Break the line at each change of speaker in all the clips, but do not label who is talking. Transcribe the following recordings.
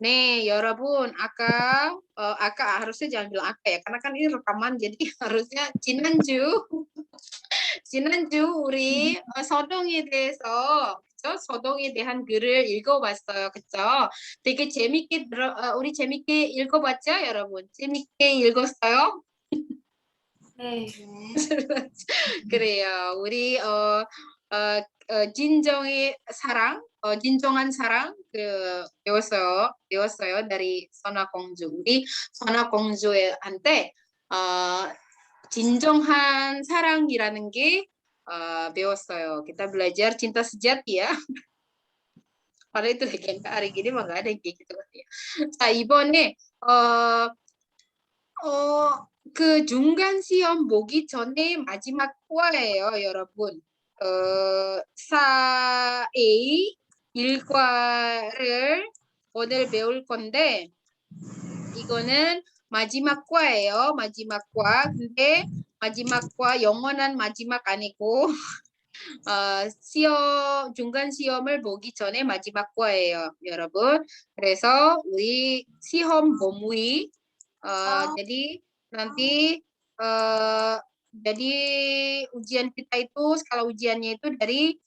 네, 여러분, 아까 harusnya jangan bilang aka ya, karena kan ini rekaman, jadi harusnya 지난주 우리 서동에 대해서, 그쵸? 서동에 대한 글을 읽어봤어요, 그쵸? 되게 재밌게 우리 재밌게 읽어봤죠, 여러분? 재밌게 읽었어요?
네.
그래요. 우리 진정의 사랑, 진정한 사랑 배웠어요 dari 선화 공주. 우리 선화 공주한테 진정한 사랑이라는 게 배웠어요. Kita belajar cinta sejati ya. Padahal itu legenda hari gini mah nggak ada yang kayak gitu kan ya. 자, 이번에 그 중간 시험 보기 전에 마지막 과예요, 여러분. 4A 1과를 오늘 배울 건데 이거는 마지막 과예요. 마지막 과. 근데 마지막 과 영원한 마지막 아니고 중간 시험을 보기 전에 마지막 과예요, 여러분. 그래서 우리 시험 범위 jadi nanti jadi ujian kita itu skala ujiannya itu dari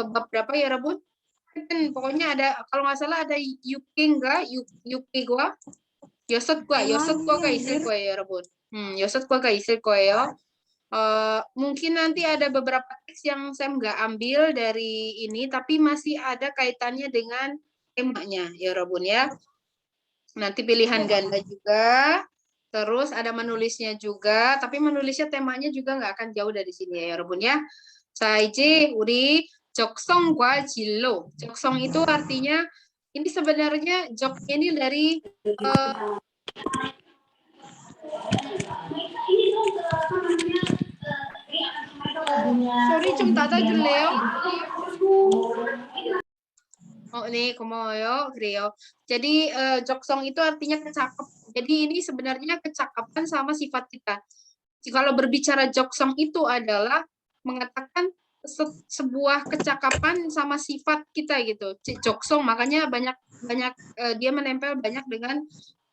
bab berapa ya Rabun? Kan pokoknya ada kalau nggak salah ada 육개과 여섯 과가 있을 거예요, 여러분. 여섯 과가 있을 거예요. mungkin nanti ada beberapa teks yang saya nggak ambil dari ini, tapi masih ada kaitannya dengan temanya, ya Rabun ya. Nanti pilihan ganda juga, terus ada menulisnya juga, tapi menulisnya temanya juga nggak akan jauh dari sini ya, 여러분 ya. 자, 이제 우리 적성과 진로. 적성 itu artinya ini sebenarnya joknya ini dari sorry 좀 닫아줄래요? 네, 고마워요. 그래요. Jadi joksong itu artinya kecakap. Jadi ini sebenarnya kecakapan sama sifat kita. Kalau berbicara joksong itu adalah mengatakan sebuah kecakapan sama sifat kita gitu. Joksong makanya banyak dia menempel banyak dengan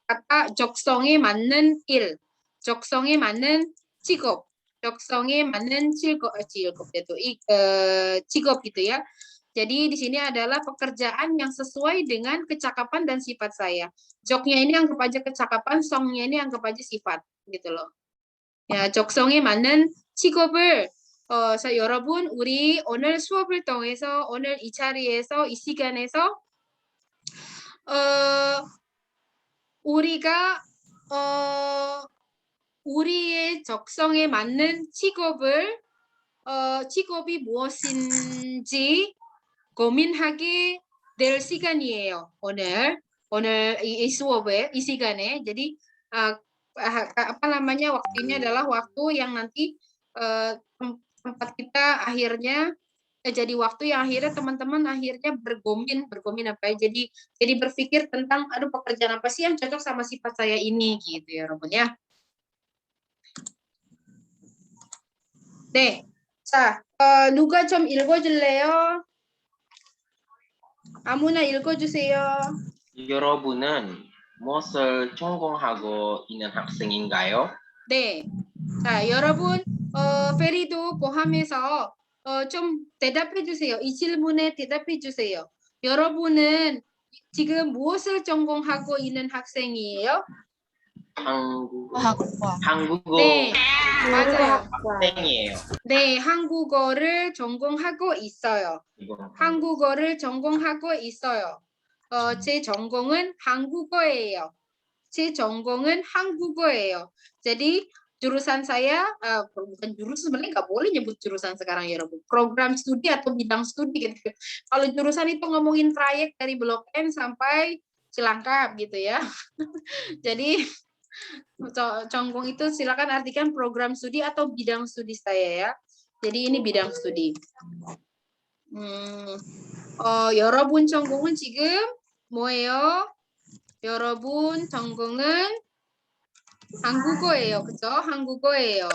kata joksong에 맞는 일, 적성에 맞는 직업, 적성에 맞는 직업 itu 직업 gitu ya. Jadi di sini adalah pekerjaan yang sesuai dengan kecakapan dan sifat saya. Joknya ini anggap aja kecakapan, songnya ini anggap aja sifat gitu loh. 야, 적성에 맞는 직업을 여러분 우리 오늘 수업을 통해서 오늘 이 자리에서 이 시간에서 우리가 우리의 적성에 맞는 직업이 무엇인지 고민하게 될 시간이에요. 오늘 이 수업에 이 시간에 jadi apa namanya waktu ini adalah waktu yang nanti tempat kita akhirnya jadi waktu yang akhirnya teman-teman akhirnya bergomin apa ya jadi berpikir tentang aduh pekerjaan apa sih yang cocok sama sifat saya ini gitu ya Robun ya. 네, 자 누가 좀 읽어줄래요? 아무나 읽어주세요.
여러분은 무엇을 전공하고 있는 학생인가요?
네, 자 여러분 페리도 포함해서 좀 대답해 주세요. 이 질문에 대답해 주세요. 여러분은 지금 무엇을 전공하고 있는 학생이에요?
한국어
네, 맞아요.
학생이에요.
네, 한국어를 전공하고 있어요. 한국어를 전공하고 있어요. 제 전공은 한국어예요. 제 전공은 한국어예요. Jadi jurusan saya bukan jurusan sebenarnya nggak boleh nyebut jurusan sekarang ya Robo. Program studi atau bidang studi gitu. Kalau jurusan itu ngomongin trayek dari Blok M sampai Cilangkap gitu ya. Jadi 전공 itu silakan artikan program studi atau bidang studi saya ya. Jadi ini bidang studi. 여러분 전공은 지금 뭐예요? 여러분 전공은 한국어예요. 그죠? 한국어예요.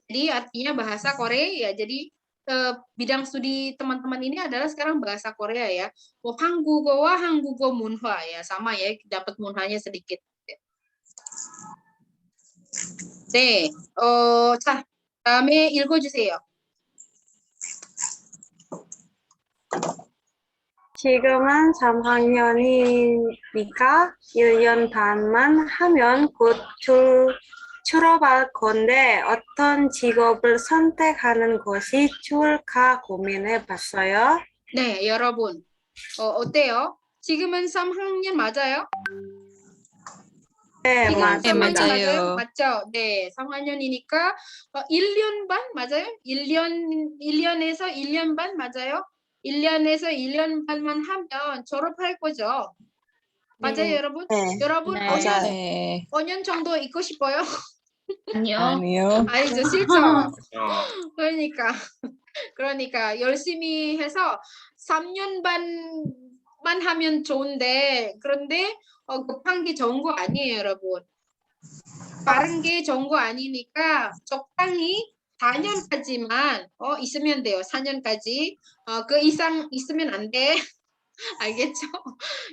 Jadi artinya bahasa Korea. Jadi bidang studi teman-teman ini adalah sekarang bahasa Korea ya. 뭐 한국어와 한국어 문화 ya sama ya dapat 문화nya sedikit. 네, 자 다음에 읽어주세요.
지금은 3학년이니까 1년 반만 하면 곧 졸업할 건데 어떤 직업을 선택하는 것이 좋을까 고민해 봤어요.
네, 여러분 어때요? 지금은 3학년 맞아요?
네,
지금
맞습니다.
3학년
맞아요.
맞아요? 맞죠? 네, 3학년이니까 1년 반 맞아요? 1년에서 1년 반 맞아요? 1년에서 1년 반만 하면 졸업할 거죠? 맞아요, 여러분?
네.
여러분
네.
5년,
네.
5년 정도 있고 싶어요?
아니요.
아니요.
아니죠, 싫죠?
어,
그러니까 열심히 해서 3년 반만 하면 좋은데 그런데 급한 게 좋은 거 아니에요, 여러분. 빠른 게 좋은 거 아니니까 적당히 4년까지만 있으면 돼요. 4년까지. 그 이상 있으면 안 돼. 알겠죠?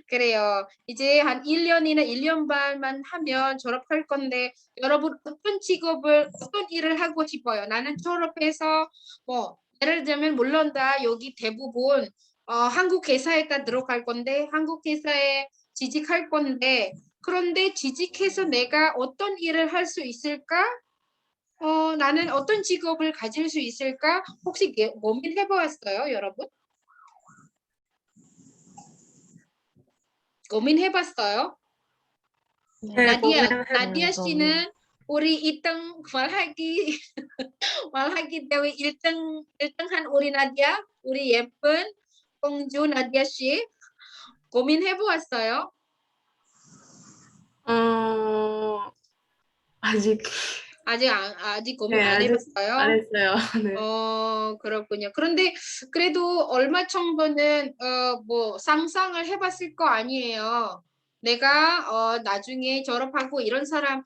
그래요. 이제 한 1년이나 1년 반만 하면 졸업할 건데 여러분 어떤 직업을 어떤 일을 하고 싶어요? 나는 졸업해서 뭐 예를 들면 물론 다 여기 대부분 한국 회사에다 들어갈 건데 한국 회사에 취직할 건데 그런데 취직해서 내가 어떤 일을 할 수 있을까? 나는 어떤 직업을 가질 수 있을까? 혹시 고민해 보았어요, 여러분? 고민해 봤어요?
네,
나디아 씨는 우리 1등 말하기 말하기 대회 1등한 우리 나디아, 우리 예쁜 공주 나디아 씨 고민해 보았어요?
아직
아직 고민
네,
안
아직
해봤어요?
안 했어요. 네.
그렇군요. 그런데 그래도 얼마 정도는 뭐 상상을 해봤을 거 아니에요. 내가 나중에 졸업하고 이런 사람,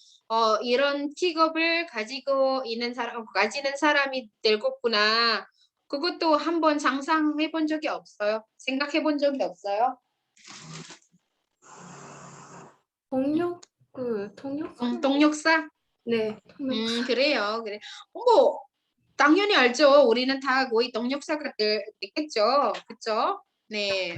이런 직업을 가지고 있는 사람, 가지는 사람이 될 거구나. 그것도 한번 상상해 본 적이 없어요. 생각해 본 적이 없어요.
통역사?
동력사?
네, 통역사.
그래요. 그래. 뭐 당연히 알죠. 우리는 다 거의 동력사가 됐겠죠. 그렇죠? 네.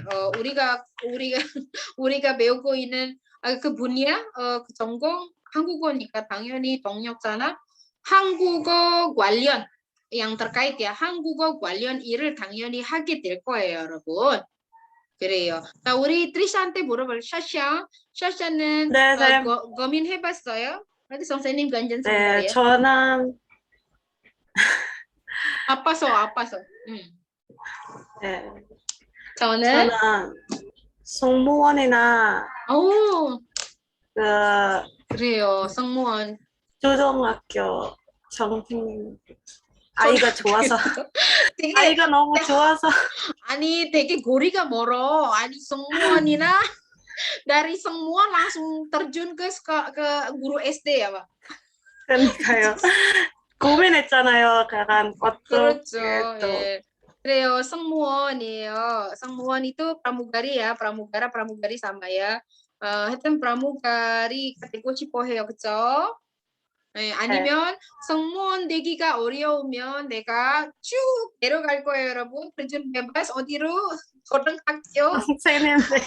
우리가 배우고 있는 그 분야, 그 전공 한국어니까 당연히 동력사나 한국어 관련 yang terkait ya 한국어 관련 일을 당연히 하게 될 거예요, 여러분. 그래요. 자, 우리 트리샤한테 물어볼 샤샤는
네, 네.
고민해봤어요? nanti 선생님 간전
네,
sebentar ya.
저는
아파서.
네,
저는
저는 승무원이나
오
그
그래요. 승무원.
초등학교 선생님 아이가 좋아서
되게
아이가 너무 좋아서
아니 되게 고리가 멀어. 아니 승무원이나 dari 승무원 langsung terjun ke guru SD ya, Pak?
그러니까요. 고민했잖아요. 약간
그렇죠.
어떻게 또
예. 그래요. 승무원이에요. 승무원 itu pramugari ya. pramugari sama ya. 하여튼 pramugari가 되고 싶어 해요. 그쵸? 예, 아니면 승무원 되기가 어려우면 내가 쭉 내려갈 거예요, 여러분. terjun bebas 어디로? 고등학교.
선생님들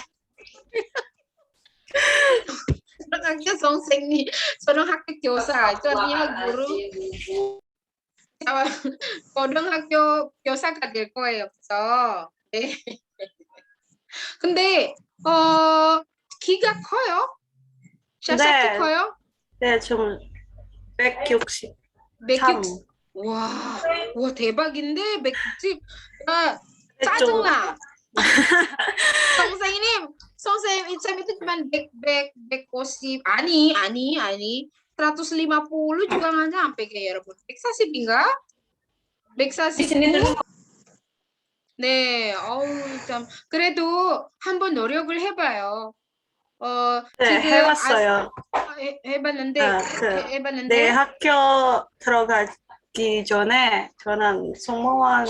고등학교 선생님. 고등학교 교사. itu artinya guru. 고등학교 교사가 될 거예요. 그쵸? 네. 근데 키가 커요? 샤샤
네.
키 커요?
네, 좀 160.
160. 와 대박인데 160.
좀
짜증나. 선생님 Icem itu cuma 150. 아니. 150 juga nggak nyampe kayak 여러분. 140인가? 140. 네, 참 그래도 한번 노력을 해봐요.
네,
지금
해봤어요.
해봤는데
네, 학교 가기 전에 저는 승무원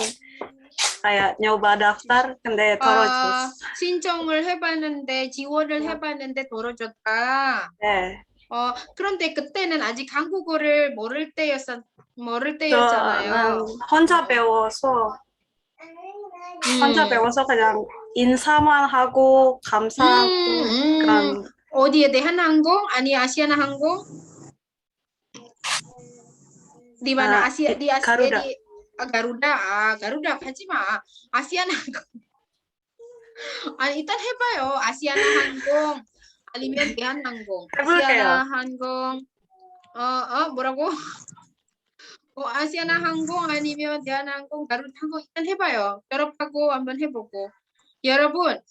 kayak nyoba daftar 근데 떨어졌어.
신청을 해봤는데 지원을 해봤는데 떨어졌다.
네.
그런데 그때는 아직 한국어를 모를
저는
때였잖아요.
혼자 배워서 그냥 인사만 하고 감사하고 그런
어디에 대한항공? 아니 아시아나항공? Di mana Asia di Asia
Garuda.
di Garuda. Garuda 하지 마. 아시아나항공. 일단 해봐요. 아시아나항공 아니면 대한항공.
해볼게요.
아시아나항공. 뭐라고? 아시아나항공 아니면 대한항공, 가루항공 일단 해봐요. 졸업하고 한번 해보고. 여러분,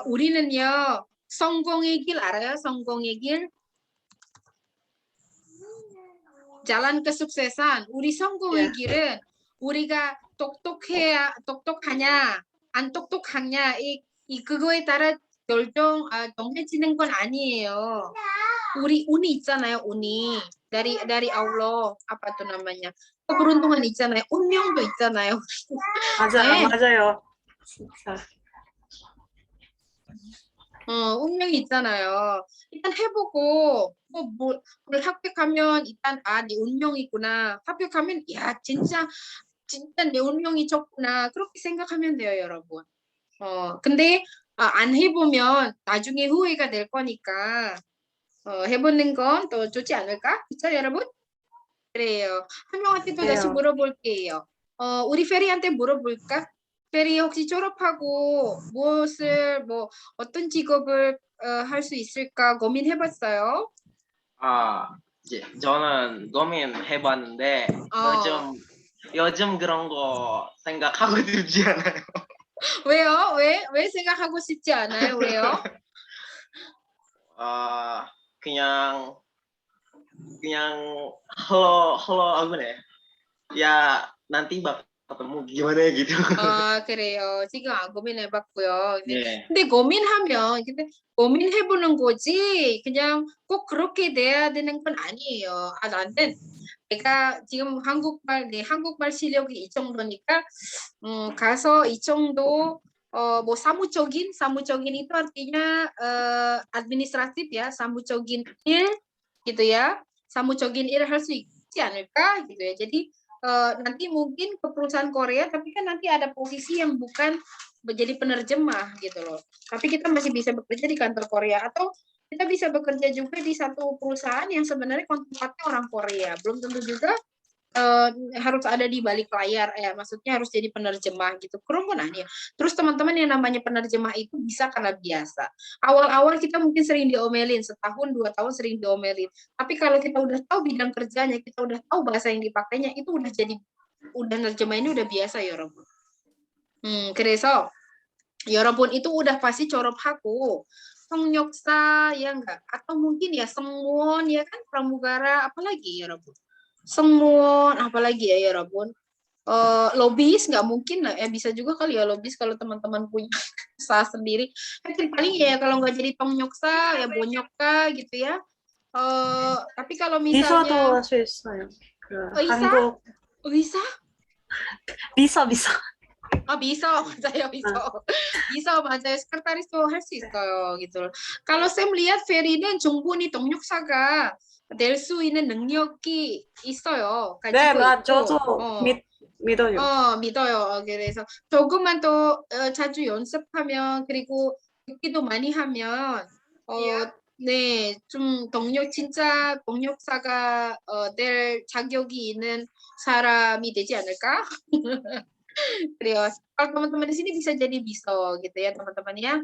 우리는요 성공의 길 알아요? 성공의 길. Jalan kesuksesan. 우리 성공의 길은 우리가 똑똑하냐, 안 똑똑하냐 그거에 따라 정해지는 건 아니에요. 우리 운이 있잖아요, 운이. dari Allah, apa tuh namanya? keberuntungan 있잖아요. 운명도 있잖아요.
맞아요, 맞아요. 진짜.
운명이 있잖아요. 일단 해보고 뭘 합격하면 일단 내 운명이구나. 합격하면 야 진짜 내 운명이 좋구나. 그렇게 생각하면 돼요, 여러분. 근데 안 해보면 나중에 후회가 될 거니까 해보는 건 더 좋지 않을까? 그쵸, 여러분? 그래요. 한 명한테 또 다시
그래요.
물어볼게요. 우리 페리한테 물어볼까? 페리 혹시 졸업하고 어떤 직업을 할 수 있을까 고민해봤어요?
이제 저는 고민해봤는데 요즘 그런 거 생각하고 싶지 않아요.
왜요? 왜 생각하고 싶지 않아요? 왜요?
그냥 halo apa nih? Ya nanti bakal ketemu gimana gitu.
그래요. 지금 안 고민해봤고요.
네.
근데 고민해보는 거지. 그냥 꼭 그렇게 돼야 되는 건 아니에요. 나는 내가 지금 한국말 실력이 이 정도니까 가서 이 정도 뭐 사무적인 itu artinya administratif ya, samucogin il gitu ya. samucogin il 할 수 있지 않을까 gitu ya. Jadi nanti mungkin ke perusahaan Korea, tapi kan nanti ada posisi yang bukan menjadi penerjemah gitu loh. Tapi kita masih bisa bekerja di kantor Korea atau kita bisa bekerja juga di satu perusahaan yang sebenarnya kontraknya orang Korea. Belum tentu juga harus ada di balik layar, maksudnya harus jadi penerjemah gitu. Kerumunan ya. Terus teman-teman yang namanya penerjemah itu bisa karena biasa. Awal-awal kita mungkin sering diomelin, setahun 2 tahun sering diomelin. Tapi kalau kita udah tahu bidang kerjanya, kita udah tahu bahasa yang dipakainya, itu udah nerjemah ini udah biasa ya, 여러분. 그래서 여러분 itu udah pasti 졸업하고 성역사 ya enggak, atau mungkin ya semwon ya kan, pramugara, apalagi ya, 여러분. Semua apalagi ya 여러분, lobis nggak mungkin lah ya, bisa juga kali ya lobis kalau teman-teman punya usaha sendiri. Paling ya kalau nggak jadi tongyoksa ya bonyokka gitu ya. Tapi kalau misalnya
비서도 할 수 있어요.
의사?
한국
의사?
비서.
bisa 맞아요, bisa 맞아요. sekretaris도 할 수 있어요 gitu. Kalau saya melihat Feri는 충분히 동력사가 낼 수 있는 능력이 있어요.
네,
가지고 있고.
저도 믿어요.
믿어요. 그래서 조금만 더 자주 연습하면, 그리고 듣기도 많이 하면 네, 좀 진짜 동력사가 될 자격이 있는 사람이 되지 않을까? 그래요. Kalau teman-teman di sini bisa jadi bisa gitu ya, teman-teman ya.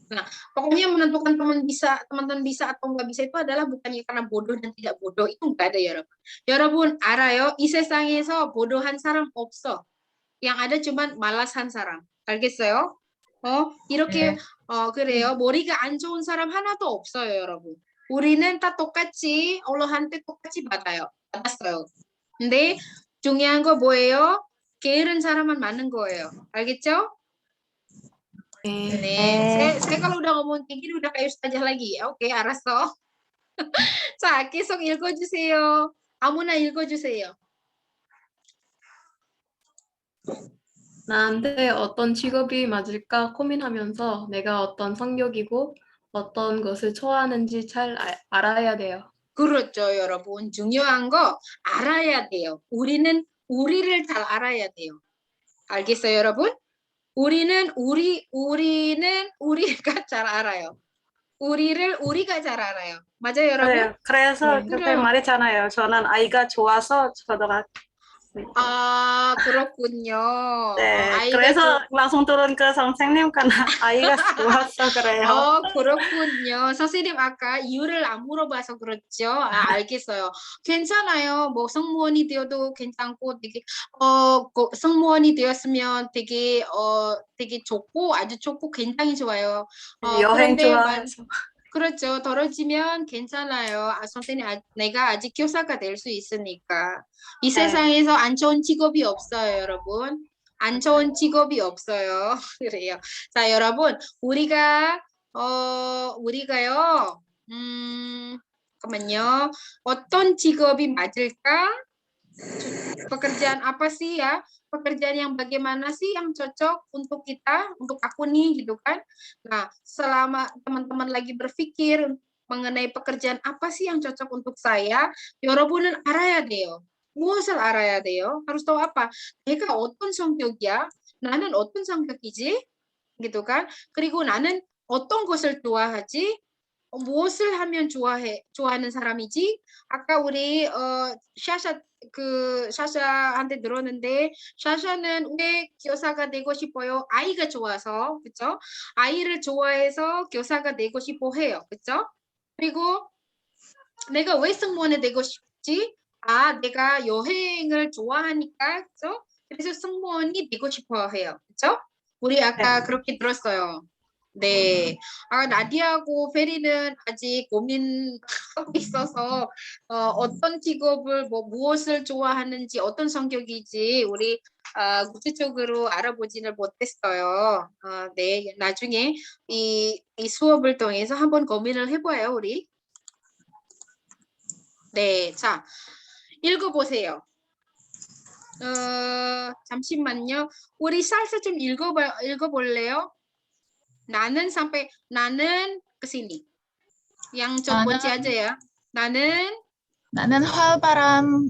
Nah, pokoknya menentukan teman-teman bisa atau nggak bisa itu adalah bukannya karena bodoh dan tidak bodoh, itu nggak ada ya, 여러분. 여러분 알아요? 이 세상에서 보도한 사람 없어. yang ada cuman malas한 사람. 알겠어요? 이렇게 그래요. 머리가 안 좋은 사람 하나도 없어요, 여러분. 우리는 다 똑같이 언어한테 똑같이 받았어요. 근데 중요한 거 뭐예요? 게으른 사람만 많은 거예요. 알겠죠? 네. saya kalau udah ngomong kayak gini udah kayak ustazah lagi. Oke, 알았어. 자, 계속 읽어주세요. 아무나 읽어주세요.
나한테 어떤 직업이 맞을까 고민하면서 내가 어떤 성격이고 어떤 것을 좋아하는지 잘 알아야 돼요.
그렇죠, 여러분. 중요한 거 알아야 돼요. 우리는 우리를 잘 알아야 돼요. 알겠어요, 여러분? 우리는 우리가 잘 알아요. 우리가 잘 알아요. 맞아요, 여러분?
그래요. 그래서
네.
그렇게
그래요.
말했잖아요. 저는 아이가 좋아서 초등학교.
아, 그렇군요.
네,
아이가
그래서 방송 들은 그 선생님 간 아이가 좋아서 그래요.
그렇군요. 선생님 아까 이유를 안 물어봐서 그렇죠. 아, 알겠어요. 괜찮아요. 뭐 승무원이 되어도 괜찮고 되게 승무원이 되었으면 되게 좋고 아주 좋고 굉장히 좋아요.
여행
그런데
좋아해서.
그렇죠. 떨어지면 괜찮아요. 선생님, 내가 아직 교사가 될 수 있으니까. 이
네.
세상에서 안 좋은 직업이 없어요, 여러분. 안 좋은 직업이 없어요. 그래요. 자, 여러분, 우리가요, 잠깐만요. 어떤 직업이 맞을까? Pekerjaan apa sih ya? Pekerjaan yang bagaimana sih yang cocok untuk kita, untuk aku nih gitu kan. Nah, selama teman-teman lagi berpikir mengenai pekerjaan apa sih yang cocok untuk saya, 여러분은 알아야 돼요. 무엇을 알아야 돼요? harus tahu apa? 내가 어떤 성격이야? 나는 어떤 성격이지? gitu kan. 그리고 나는 어떤 것을 좋아하지? 무엇을 하면 좋아하는 사람이지? 아까 우리 샤샤한테 들었는데 샤샤는 왜 교사가 되고 싶어요? 아이가 좋아서, 그렇죠? 아이를 좋아해서 교사가 되고 싶어 해요, 그렇죠? 그리고 내가 왜 승무원이 되고 싶지? 내가 여행을 좋아하니까, 그렇죠? 그래서 승무원이 되고 싶어 해요, 그렇죠? 우리 아까 그렇게 들었어요. 네. 나디하고 페리는 아직 고민하고 있어서 어떤 직업을 무엇을 좋아하는지 어떤 성격이지 우리 구체적으로 알아보지를 못했어요. 네. 나중에 이 수업을 통해서 한번 고민을 해봐요, 우리. 네. 자, 읽어보세요. 잠시만요. 우리 살짝 좀 읽어볼래요? 나는 ke sini. Yang 첫 번째 aja ya.
나는 활발한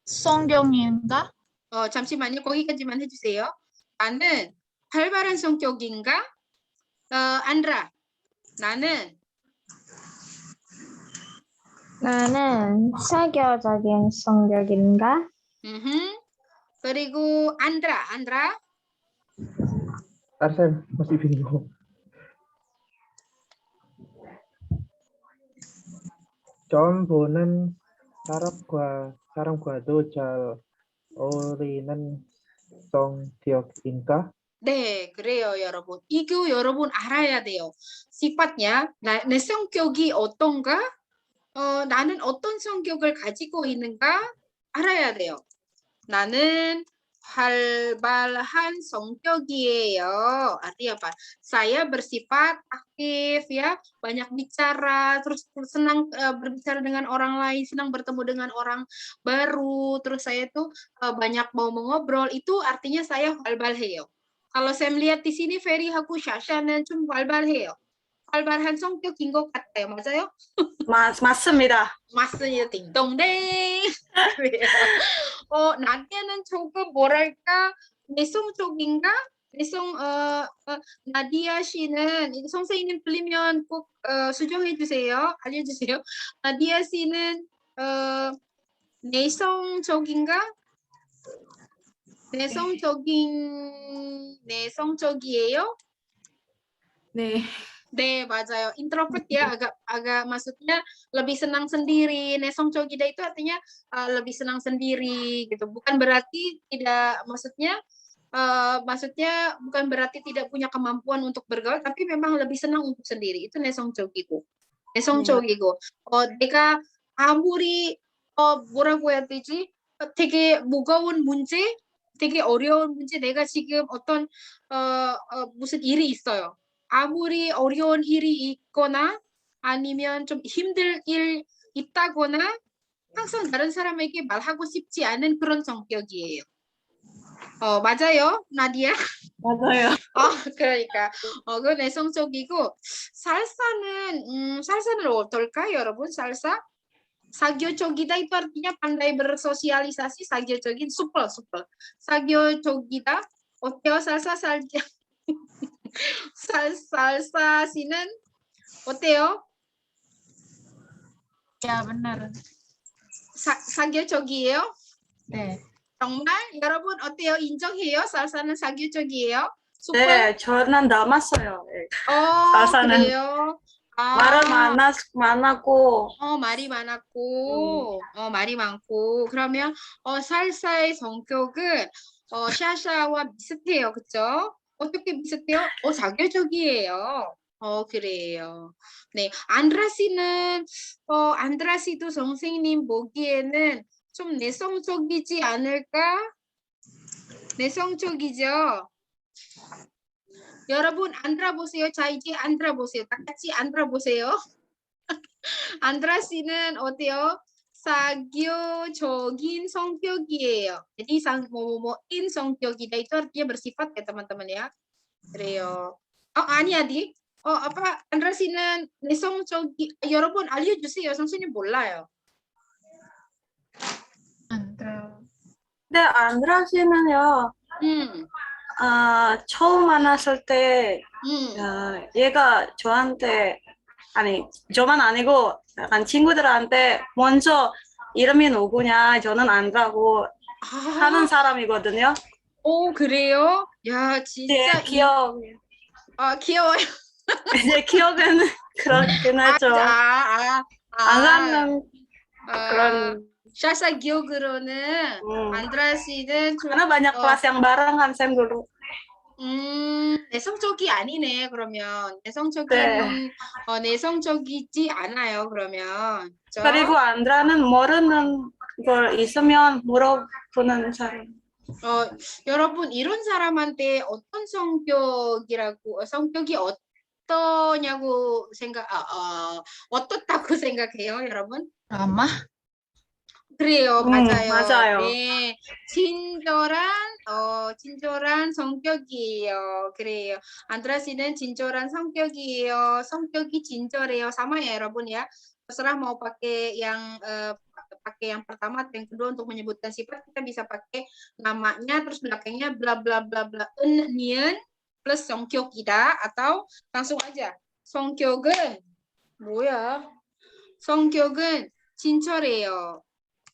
성격인가?
잠시만요. 거기까지만 해주세요. 나는 활발한 성격인가? 안드라. 나는
사교적인 성격인가?
그리고 안드라.
Arsen masih bingung. Chọn 보는 사람과도 잘 어울리는 성격인가?
네, 그래요, 여러분. 이거 여러분 알아야 돼요. sifatnya, 내 성격이 어떤가? 나는 어떤 성격을 가지고 있는가? 알아야 돼요. 나는 활발한 성격이에요. Artinya apa? Saya bersifat aktif ya, banyak bicara, terus senang berbicara dengan orang lain, senang bertemu dengan orang baru, terus saya tuh banyak mau mengobrol, itu artinya saya 활발해요. Kalau saya melihat di sini Ferry하고 샤샤는 좀 활발해요. 활발한 성격인 것 같아요. 맞아요?
맞습니다.
맞습니다. 딩동댕. 나디아는 조금 뭐랄까 내성적인가? 나디아 씨는 선생님 들리면 꼭 수정해 주세요. 알려주세요. 나디아 씨는 내성적인가? 내성적이에요?
네.
네, 맞아요. Introvert ya, agak maksudnya lebih senang sendiri. 내성적이다 itu artinya lebih senang sendiri gitu. Bukan berarti tidak maksudnya bukan berarti tidak punya kemampuan untuk bergaul, tapi memang lebih senang untuk sendiri. itu 내성적이고. 내가 아무리 뭐라고 해야 되지? 되게 무거운 문제, 되게 어려운 문제, 내가 지금 어떤 무슨 일이 있어요. 아무리 어려운 일이 있거나 아니면 좀 힘들 일 있다거나 항상 다른 사람에게 말하고 싶지 않은 그런 성격이에요. 맞아요, 나디야?
맞아요.
그러니까 그 내성적이고 살사는 어떨까, 여러분? 살사? 사교적이다 itu artinya pandai bersosialisasi, 사교적인 supel. 사교적이다. 어때요, 살사? 살사 씨는 어때요?
Ya, benar.
사교적이에요?
네.
정말? 여러분 어때요? 인정해요? 살사는 사교적이에요? supel?
네, 저는 남았어요. 네. 살사는
그래요?
말을 많았고,
말이 많았고, 말이 많고. 그러면 살사의 성격은 샤샤와 비슷해요, 그쵸? 어떻게 비슷해요? 자교적이에요. 그래요. 네, 안드라시도 선생님 보기에는 좀 내성적이지 않을까? 내성적이죠? 여러분 안드라 보세요. 자, 이제 안드라 보세요. 다 같이 안드라 보세요. 안드라 씨는 어때요? 사교적인 성격이에요. Jadi 뭐뭐뭐인 성격이다 itu artinya bersifat ya teman-teman ya. 그래요. 아니 아디. apa 안드라 씨는 내성적이 여러분 알려주세요. 선생님 몰라요.
Andra.
근데 안드라 씨는요, 처음 만났을 때, 얘가 저한테, 아니, 저만 아니고, 약간 친구들한테 먼저 이름이 누구냐, 저는 안다고 하는 사람이거든요.
그래요? 야, 진짜
제 기억,
귀여워요.
제 기억은 그렇긴 하죠. 안 가는 그런,
샤샤 기억으로는 안드라 씨는 좀
karena banyak kelas yang barengan, Sam dulu.
내성적이 아니네. 그러면
네.
내성적이지 않아요. 그러면 그죠?
그리고 안드라는 모르는 걸 있으면 물어보는 사람.
여러분 이런 사람한테 어떤 성격이 어떠냐고 어떻다고 생각해요, 여러분?
Ramah.
그래요, 맞아요.
맞아요.
네, 친절한 성격이에요. 그래요. 안드라 씨는 친절한 성격이에요. 성격이 친절해요. sama ya, 여러분 ya. Terserah mau pakai yang pertama atau yang kedua untuk menyebutkan sifat, kita bisa pakai namanya terus belakangnya bla bla bla bla nien plus 성격이다 atau langsung aja 성격은 뭐야? 성격은 친절해요.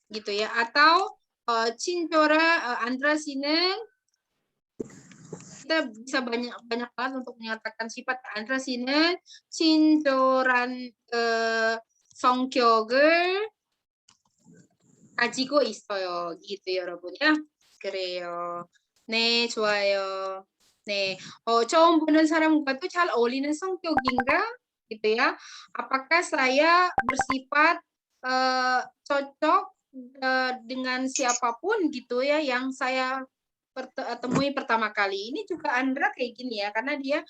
gitu ya, atau Andra 씨는 kita bisa banyak banget untuk menyatakan sifat Andra 씨는 친절한 성격을 가지고 있어요. gitu 여러분 ya. 그래요. 네, 좋아요. 네, 처음 보는 사람과 또 잘 어울리는 성격인가? gitu ya. Apakah saya bersifat cocok dengan siapapun gitu ya yang saya temui pertama kali. Ini juga Andra kayak gini ya, karena dia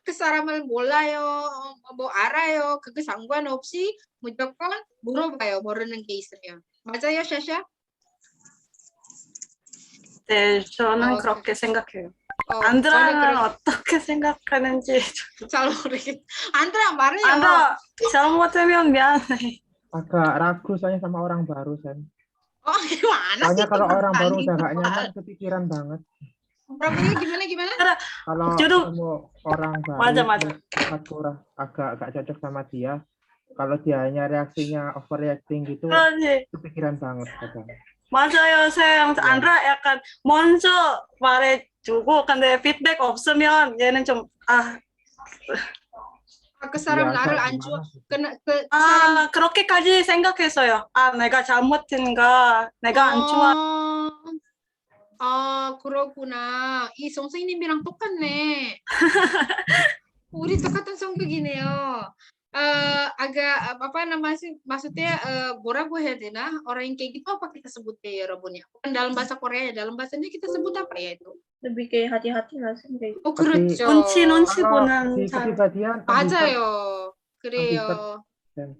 ke 사람을 몰라요, 뭐 알아요, 그게 상관없이 무조건 물어봐요, 모르는 게 있으면. 맞아요, 샤샤?
네, 저는 그렇게 생각해요. 안드라는 어떻게 생각하는지
잘 모르겠. 안드라 말해요.
안드라 잘못하면 미안해.
Agak ragu soalnya sama orang baru, Sam.
Gimana
Soalnya
sih?
kalau orang baru udah gak nyaman, kepikiran banget.
Gimana?
Kalau
Jodoh.
ketemu orang baru,
맞아.
agak cocok sama dia. Kalau dianya reaksinya overreacting gitu,
그러지.
kepikiran banget kadang.
맞아요, 쌤. 안드라 약간 먼저 말해주고, 근데 피드백 없으면 얘는 좀,
ke 사람 나를 안 좋아.
그렇게까지 생각했어요. 내가 잘못했는가, 내가 안 좋아.
그렇구나. 이 선생님이랑 똑같네. 우리 똑같은 성격이네요. agak maksudnya 뭐라고 해야 되나? Orang yang kayak gitu apa kita sebut ya, 여러분 ya? Bukan dalam bahasa Korea, dalam bahasanya kita sebut apa ya itu?
lebih kayak hati-hati nggak sih?
그렇죠.
눈치 보는
Di
사람.
kepribadian
맞아요. 그래요.
absen.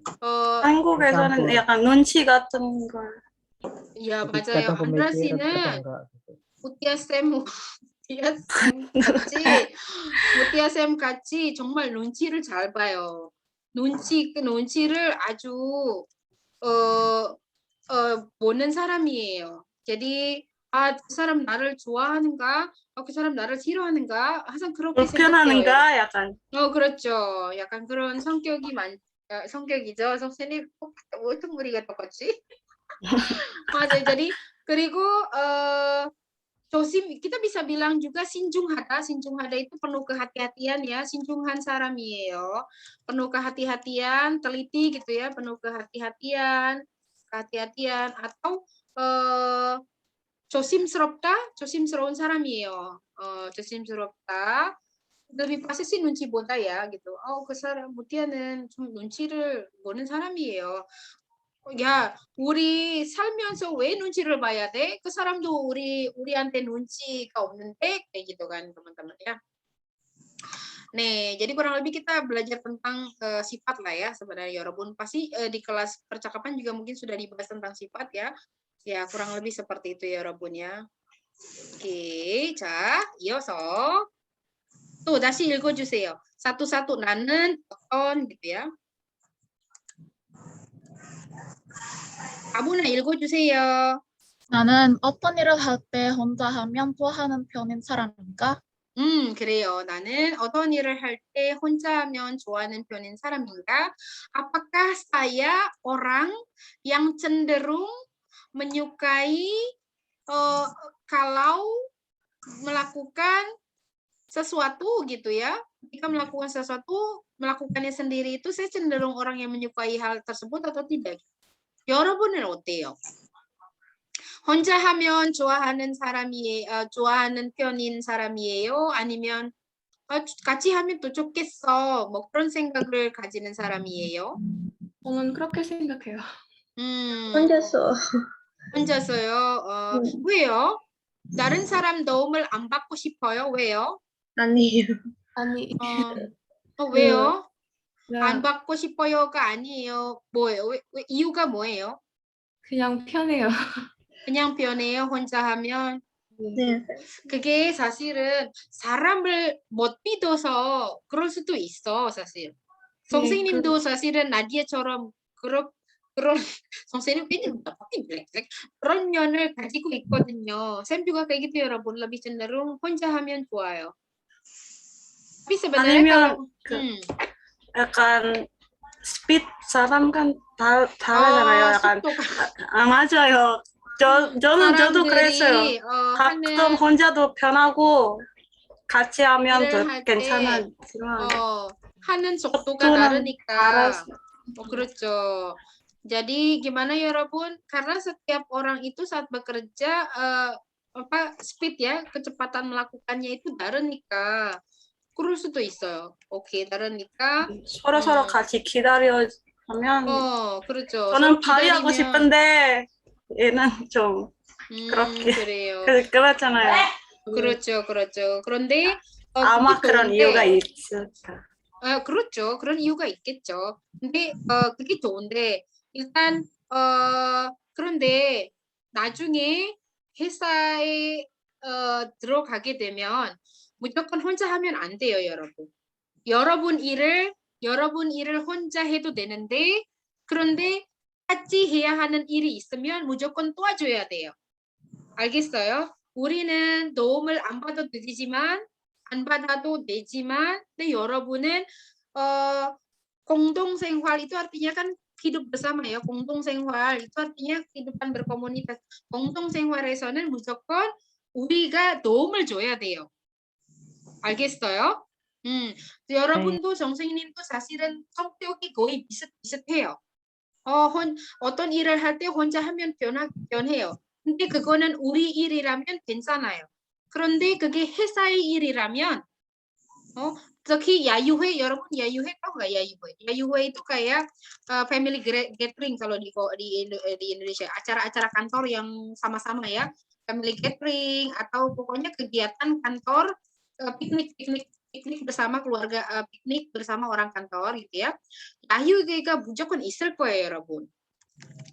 한국에서는
Campur.
약간 눈치 같은 걸.
Ya,
Ketika
맞아요.
atau
Andra
pemikir atau
씨는
enggak gitu.
무티아 쌤 같이 정말 눈치를 잘 봐요. 그 눈치를 아주 보는 사람이에요. jadi 그 사람 나를 좋아하는가? 그 사람 나를 싫어하는가? 항상 그렇게 생각해요.
불편한가? 약간.
그렇죠. 약간 그런 성격이죠. 선생님 꼭 어떤 무리가 똑같지? 맞아요. jadi 그리고 kita bisa bilang juga sinjunghada. Sinjunghada itu penuh kehati-hatian ya. Sinjunghan saram이에요. penuh kehati-hatian, teliti gitu ya, penuh kehati-hatian atau 조심스럽다, 조심스러운 사람이에요. 조심스럽다. lebih pasti sih 눈치 보다 ya gitu. 그 사람 무티아는 좀 눈치를 보는 사람이에요. 야, 우리 살면서 왜 눈치를 봐야 돼? 그 사람도 우리한테 눈치가 없는데 kayak gitu kan teman-teman ya. Nih, jadi kurang lebih kita belajar tentang sifat lah ya sebenarnya 여러분. Pasti di kelas percakapan juga mungkin sudah dibahas tentang sifat ya. Ya, kurang lebih seperti itu ya 여러분 ya. Oke, 자, 이어서 또 다시 읽어주세요. satu-satu 나는 어떤 gitu ya. 아무나 읽어주세요.
나는 어떤 일을 할 때 혼자 하면 좋아하는 편인 사람인가?
그래요. 나는 어떤 일을 할 때 혼자 하면 좋아하는 편인 사람인가? Apakah saya orang yang cenderung menyukai kalau melakukan sesuatu gitu ya? Ketika melakukan sesuatu, melakukannya sendiri itu saya cenderung orang yang menyukai hal tersebut atau tidak? 여러분은 어때요? 혼자 하면 좋아하는 편인 사람이에요? 아니면 같이 하면 또 좋겠어. 뭐 그런 생각을 가지는 사람이에요?
저는 그렇게 생각해요.
혼자서.
혼자서요. 왜요? 다른 사람 도움을 안 받고 싶어요? 왜요?
아니에요.
아니,
왜요? 안
그냥,
받고 싶어요가 아니에요. 뭐예요? 왜 이유가 뭐예요?
그냥 편해요.
그냥 편해요. 혼자 하면.
네.
그게 사실은 사람을 못 믿어서 그럴 수도 있어, 사실. 선생님도 사실은 나디아처럼 그런 선생님 그냥 그런 면을 가지고 있거든요. 쌤 juga kayak gitu ya, 여러분. lebih cenderung 혼자 하면 좋아요. tapi sebenarnya
아니면
kalau
약간 스피드 사람 kan 다르잖아요. 약간
속도가
맞아요. 저도 그랬어요. 가끔
하는
혼자도 편하고 같이 하면
일을
더
할 때,
괜찮지만
하는 속도가
속도는
다르니까.
알아서.
그렇죠. Jadi gimana ya, 여러분? Karena setiap orang itu saat bekerja speed ya, kecepatan melakukannya itu 다르니까 그럴 수도 있어요. 오케이, 다르니까.
서로 같이 기다려하면
그렇죠.
저는
서로
발휘하고
기다리면,
싶은데 얘는 좀 그렇게
그래요.
그렇잖아요.
그렇죠. 그런데
아마
그게
그런
좋은데,
이유가 있을까.
그렇죠. 그런 이유가 있겠죠. 근데 그게 좋은데 일단 그런데 나중에 회사에 들어가게 되면 무조건 혼자 하면 안 돼요, 여러분. 여러분 일을 혼자 해도 되는데 그런데 같이 해야 하는 일이 있으면 무조건 도와줘야 돼요. 알겠어요? 우리는 도움을 안 받아도 되지만 안 받아도 되지만 근데 여러분은 공동생활 itu artinya kan hidup bersama ya. 공동생활 itu artinya kehidupan berkomunitas. 공동생활에서는 무조건 우리가 도움을 줘야 돼요. 알겠어요? 여러분도 정생님도 사실은 성격이 거의 비슷해요. 어떤 일을 할 때 혼자 하면 변해요. 근데 그거는 우리 일이라면 괜찮아요. 그런데 그게 회사의 일이라면 특히 야유회, 여러분 야유회 tahu nggak ya유회? 야유회 itu kayak family gathering kalau di Indonesia, acara-acara kantor yang sama-sama ya, family gathering atau pokoknya kegiatan kantor piknik piknik bersama keluarga, piknik bersama orang kantor gitu ya. 야유회가 무조건 있을 거예요, 여러분.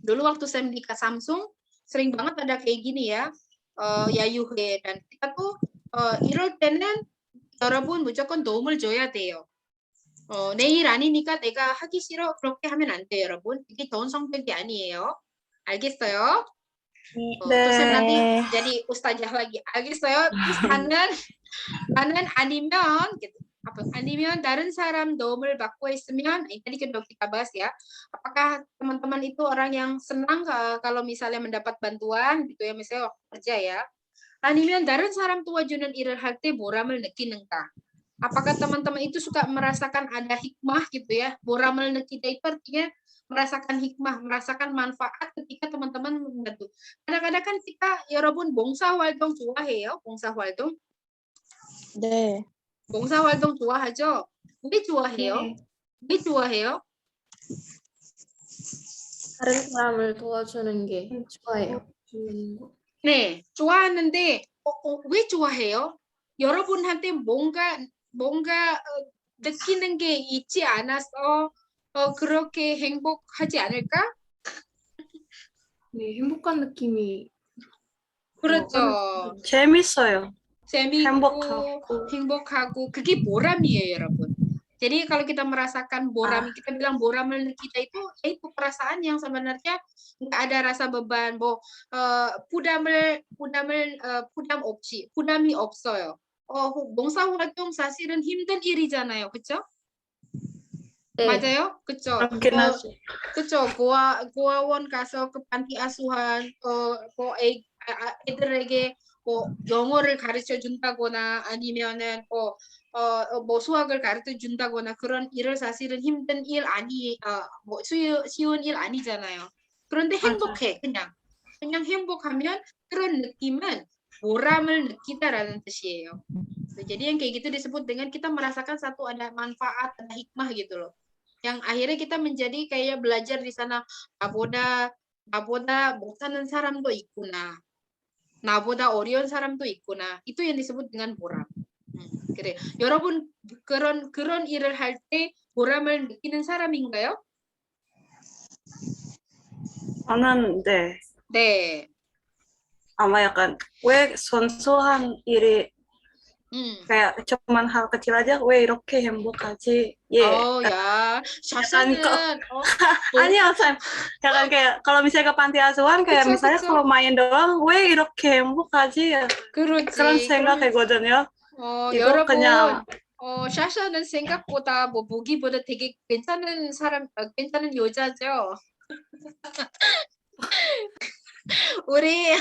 Dulu waktu saya di Samsung sering banget ada kayak gini ya, 야유회 dan kita tuh 이럴 때는 여러분 무조건 도움을 줘야 돼요. 내일 아니니까 내가 하기 싫어 그렇게 하면 안 돼요, 여러분. 이게 좋은 성격이 아니에요. 알겠어요? terus nanti jadi ustazah lagi. 알겠어요? terus 나는 아니면 gitu. 아니면 다른 사람 도움을 받고 있으면 tadi kedua kita bahas ya. Apakah teman-teman itu orang yang senang kalau misalnya mendapat bantuan gitu ya, misalnya waktu kerja ya. 아니면 다른 사람 도와주는 일을 할 때 보람을 느끼는가? Apakah teman-teman itu suka merasakan ada hikmah gitu ya? 보람을 느끼다 itu artinya merasakan hikmah, merasakan manfaat ketika teman-teman membantu. Kadang-kadang kan kita 여러분 봉사활동 좋아해요? 봉사활동?
네.
봉사활동 좋아하죠? 왜 좋아해요?
네.
왜 좋아해요?
다른 사람을 도와주는 게 좋아해요.
네, 좋아하는데 왜 좋아해요? 여러분한테 뭔가 느끼는 게 있지 않아서 그렇게 행복하지 않을까?
네, 행복한 느낌이
그렇죠.
재밌어요.
재미있고 행복하고 그게 보람이에요, 여러분. Jadi kalau kita merasakan boram, kita bilang boram을 kita itu perasaan yang sebenarnya nggak ada rasa beban, 부담이 없어요. 봉사활동 사실은 힘든 일이잖아요, 그렇죠?
네.
맞아요, 그렇죠?
그렇긴 하지.
그렇죠. 고아원 가서 그 panti asuhan 애들에게 영어를 가르쳐 준다거나 아니면은 수학을 가르쳐 준다거나 그런 일을 사실은 힘든 일 쉬운 일 아니잖아요. 그런데 행복해 그냥 행복하면 그런 느낌은 보람을 느끼다라는 뜻이에요. Jadi yang kayak gitu disebut dengan kita merasakan satu ada manfaat, ada hikmah gitu loh. Yang akhirnya kita menjadi kayak belajar di sana 나보다 못하는 사람도 있구나. 나보다 어려운 사람도 있구나. itu yang disebut dengan 보람. 그래. 여러분 그런 일을 할 때 보람을 느끼는 사람인가요?
저는 네.
네.
아마 약간 왜 선소한 일이 kayak cuman hal kecil aja 왜 이렇게 행복하지?
야, 샤샤는
아니요, Sam. 약간 kayak kalau misalnya ke panti asuhan kayak
그쵸,
misalnya
그쵸.
kalau main doang 왜 이렇게 행복하지?
그렇지.
그런 생각이거든요. 이거
여러분,
그냥
샤샤는 생각보다 보기보다 되게 괜찮은 괜찮은 여자죠. 우리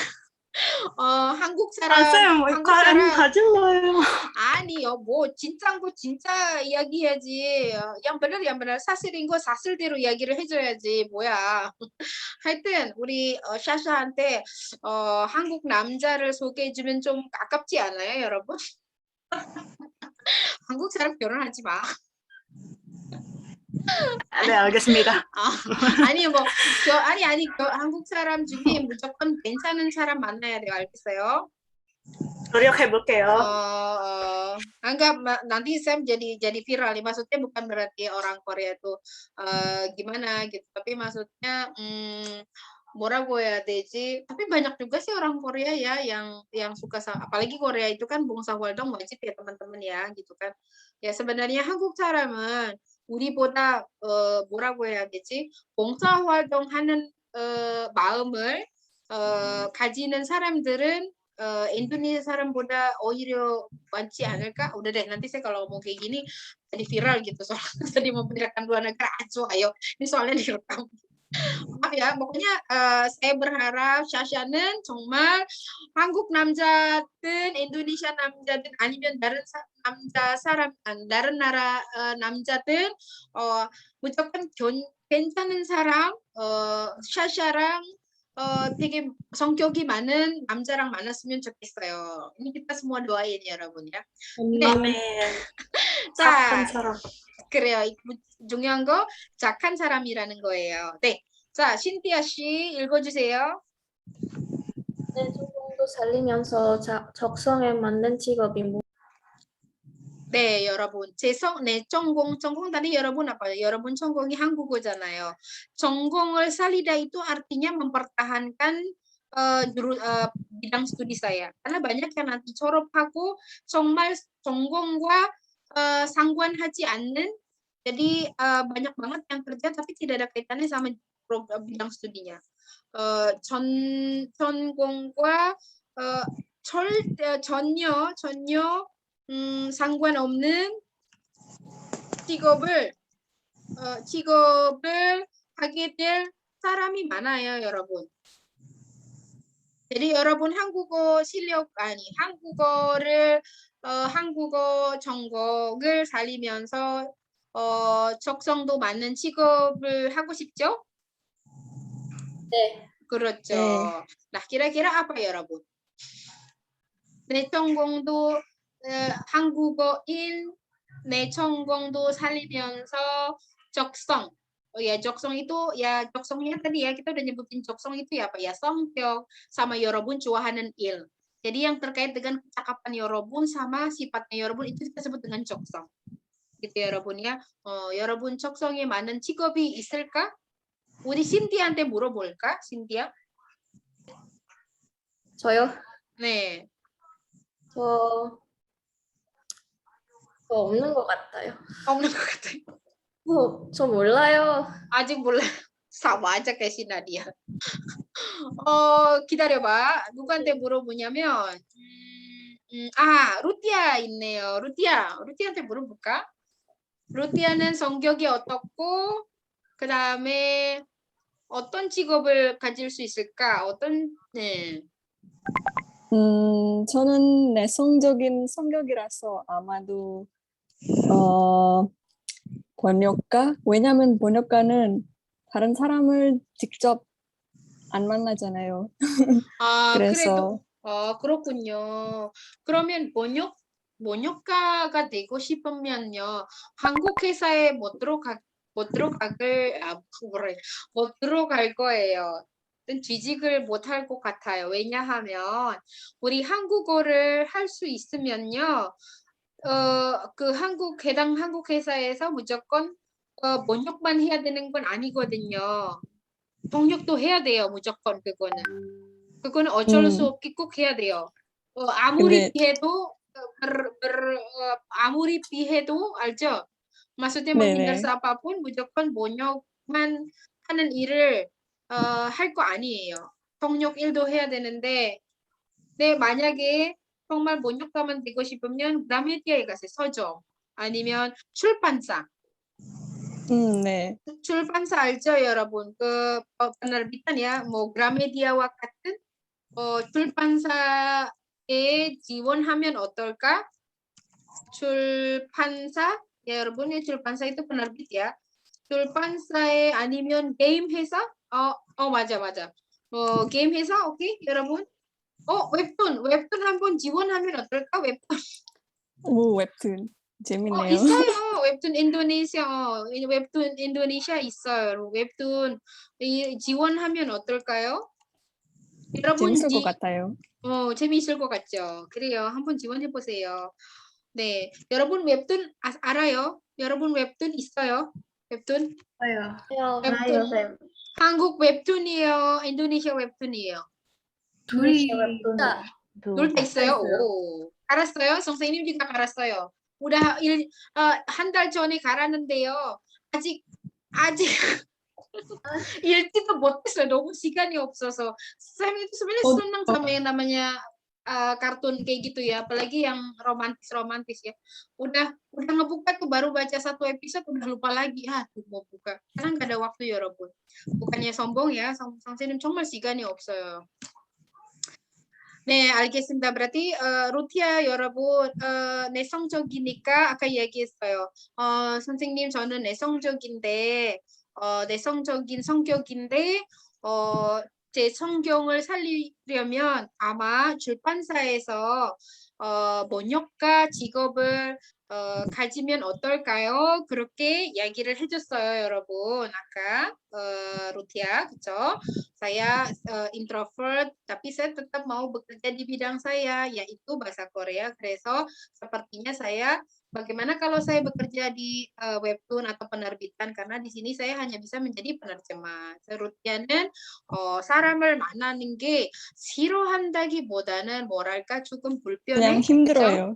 한국 사람,
Sam, kalian 거짓말요.
아니요, 진짜인 거 진짜 이야기해야지. yang benar 사실인 거 사실대로 이야기를 해줘야지. 뭐야. 하여튼 우리 샤샤한테 한국 남자를 소개해주면 좀 아깝지 않아요, 여러분? 한국 사람 결혼하지 마.
네, 알겠습니다.
아니 한국 사람 중에 무조건 괜찮은 사람 만나야 돼요. 알겠어요?
노력해볼게요.
anggap nanti Sam jadi viral nih. Maksudnya bukan berarti orang Korea itu gimana gitu, tapi maksudnya 뭐라고 해야 되지? tapi banyak juga sih orang Korea ya yang suka apalagi Korea itu kan 봉사활동 wajib ya teman-teman ya gitu kan. Ya sebenarnya 한국 사람은 우리보다 뭐라고 해야 되지? 봉사활동하는 마음을 가지는 사람들은 인도네시아 사람보다 오히려 많지 않을까? udah deh, nanti saya kalau ngomong kayak gini jadi viral gitu soalnya tadi membedakan dua negara acuh ayo ini soalnya direkam. Maaf ya, pokoknya saya berharap 샤샤는 정말 한국 남자든 인도네시아 남자든 아니면 다른 나라 남자든 무조건 괜찮은 사람 샤샤랑 되게 성격이 많은 남자랑 만났으면 좋겠어요. ini kita semua doain ya 여러분 ya.
아멘. 착한 사람.
그래요. 중요한 거 착한 사람이라는 거예요. 네. 자, 신티아 씨 읽어주세요.
내 조금도 살리면서 적성에 맞는 직업이
네, 여러분. 전공 tadi 여러분 apa? 여러분 전공이 한국어잖아요. 전공을 살리다 itu artinya mempertahankan bidang studi saya. Karena banyak yang nanti 졸업하고 정말 전공과 상관하지 않는, jadi banyak banget yang kerja tapi tidak ada kaitannya sama bidang studinya. 전공과 전혀 상관없는 직업을 하게 될 사람이 많아요, 여러분. jadi 여러분 한국어 한국어 전공을 살리면서 적성도 맞는 직업을 하고 싶죠?
네.
그렇죠. Nah, kira-kira apa ya, 여러분? 내 전공도 한국어인 내 전공도 살리면서 적성. Ya, 적성 itu ya 적성nya tadi ya kita udah nyebutin 적성 itu ya apa ya 성격 sama 여러분 좋아하는 일. Jadi yang terkait dengan kecakapan 여러분 sama sifatnya 여러분 itu kita sebut dengan 적성. gitu ya 여러분 ya. 여러분 적성에 맞는 직업이 있을까? 우리 신티한테 물어볼까? 신티야?
저요?
네.
저 없는 것 같아요.
없는 것 같아요.
저 몰라요.
아직 몰라요. sama aja kayak si Nadia. 기다려봐. 누구한테 물어보냐면 루티아 있네요. 루티아한테 물어볼까? 루티아는 성격이 어떻고 그 다음에 어떤 직업을 가질 수 있을까? 네.
저는 내성적인 성격이라서 아마도 번역가? 왜냐면 번역가는 다른 사람을 직접 안 만나잖아요. 그래서
그래도 그렇군요. 그러면 번역가가 되고 싶으면요. 한국 회사에 못 들어갈 거예요. 취직을 못 할 것 같아요. 왜냐하면 우리 한국어를 할 수 있으면요. 해당 한국 회사에서 무조건 번역만 해야 되는 건 아니거든요. 통역도 해야 돼요. 무조건 그거는 어쩔 수 없게 꼭 해야 돼요. 아무리 비해도 아무리 비해도 알죠? maksudnya menghindar apapun 무조건 번역만 하는 일을 할 거 아니에요. 통역 일도 해야 되는데 만약에 정말 번역가만 되고 싶으면 그라메디아에 가세요. 서점 아니면 출판사.
네.
출판사 알죠, 여러분? penerbitan ya, mau Gramedia 같은 출판사에 지원하면 어떨까? 출판사, ya 여러분, 출판사 itu penerbit ya. 출판사에 아니면 게임 회사? 맞아. 게임 회사, 오케이, 여러분? 웹툰 한번 지원하면 어떨까? 웹툰.
오, 웹툰. 재밌네요.
있어요. 웹툰 인도네시아 있어요. 웹툰 지원하면 어떨까요? 여러분
재밌을 것 같아요.
재미있을 것 같죠. 그래요. 한번 지원해 보세요. 네, 여러분 웹툰 알아요? 여러분 웹툰 있어요? 웹툰?
저요.
웹툰. 한국 웹툰이에요. 인도네시아 웹툰이에요.
둘이
둘 다 있어요. 오, 알았어요. 선생님 juga 알았어요. udah 한 달 전에 갈았는데요. 아직 읽지도 못했어요. 너무 시간이 없어서. Saya itu sebenarnya senang sama yang namanya kartun kayak gitu ya, apalagi yang romantis ya. Udah ngebuka tuh baru baca 1 episode udah lupa lagi. Mau buka. Karena nggak ada waktu ya, 여러분. bukannya sombong ya, 선생님 정말 시간이 없어요. 네, 알겠습니다. berarti 루티아 여러분 내성적이니까 아까 얘기했어요. 선생님 저는 내성적인데 내성적인 성격인데 제 성격을 살리려면 아마 출판사에서 번역가 직업을 가지면 어떨까요? 그렇게 이야기를 해줬어요, 여러분. 아까 루티아, 그쵸? Saya introvert, tapi saya tetap mau bekerja di bidang saya, yaitu bahasa Korea. 그래서 sepertinya saya bagaimana kalau saya bekerja di webtoon atau penerbitan, karena di sini saya hanya bisa menjadi penerjemah. Serutia는 사람을 만나는 게 싫어한다기보다는 뭐랄까 조금
그냥
불편해. 그죠?
힘들어요.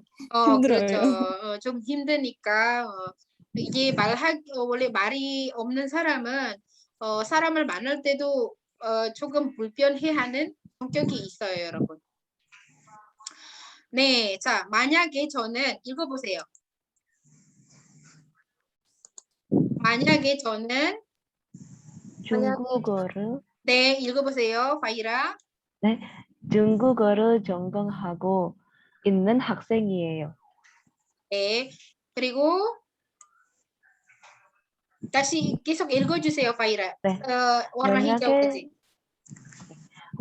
그렇죠.
힘들어요.
좀 힘드니까 이게 원래 말이 없는 사람은 사람을 만날 때도 조금 불편해하는 성격이 있어요, 여러분. 네, 자, 만약에 저는 읽어보세요. 만약에 저는
중국어를
네, 읽어보세요, 바이라.
네, 중국어를 전공하고 있는 학생이에요.
네, 그리고 다시 계속 읽어주세요, 바이라.
네.
warna hijau까지.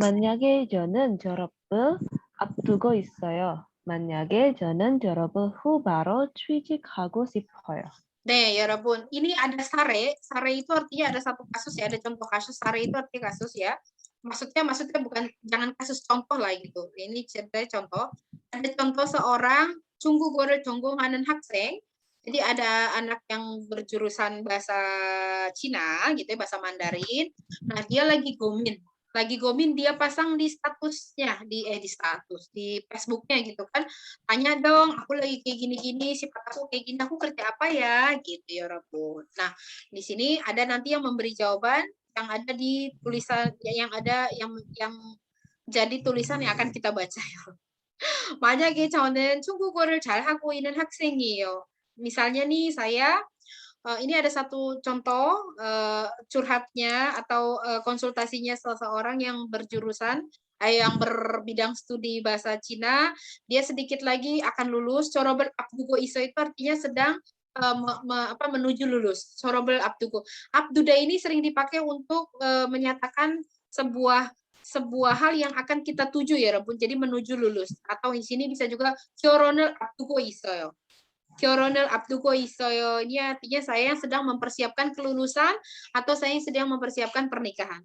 만약에 저는 졸업을 앞두고 있어요. 만약에 저는 졸업을 후 바로 취직하고 싶어요.
네, 여러분, ini ada sare. Sare itu artinya ada satu kasus ya, ada contoh kasus. Sare itu artinya kasus ya. Maksudnya bukan jangan kasus contoh lah gitu. Ini ceritanya contoh. Ada contoh seorang 중국어를 전공하는 학생. Jadi ada anak yang berjurusan bahasa Cina gitu ya, bahasa Mandarin. Nah, dia lagi gomin dia pasang di statusnya di status di Facebooknya gitu kan, tanya dong, aku lagi kayak gini-gini, sifat aku kayak gini, aku kerja apa ya gitu ya Rabbun. Nah di sini ada nanti yang memberi jawaban yang ada di tulisan yang ada yang jadi tulisan yang akan kita baca ya. 만약에 저는 중국어를 잘 하고 있는 학생이에요. Misalnya nih saya ini ada satu contoh curhatnya atau konsultasinya seseorang yang berjurusan yang berbidang studi bahasa Cina. Dia sedikit lagi akan lulus. Corobel abdugo iso itu artinya sedang menuju lulus. Corobel abdugo. Abduda ini sering dipakai untuk menyatakan sebuah hal yang akan kita tuju ya Rabbun. Jadi menuju lulus. Atau di sini bisa juga 결혼을 앞두고 있어요. 결혼을 앞두고 있어요. Ini artinya saya sedang mempersiapkan kelulusan atau saya sedang mempersiapkan pernikahan.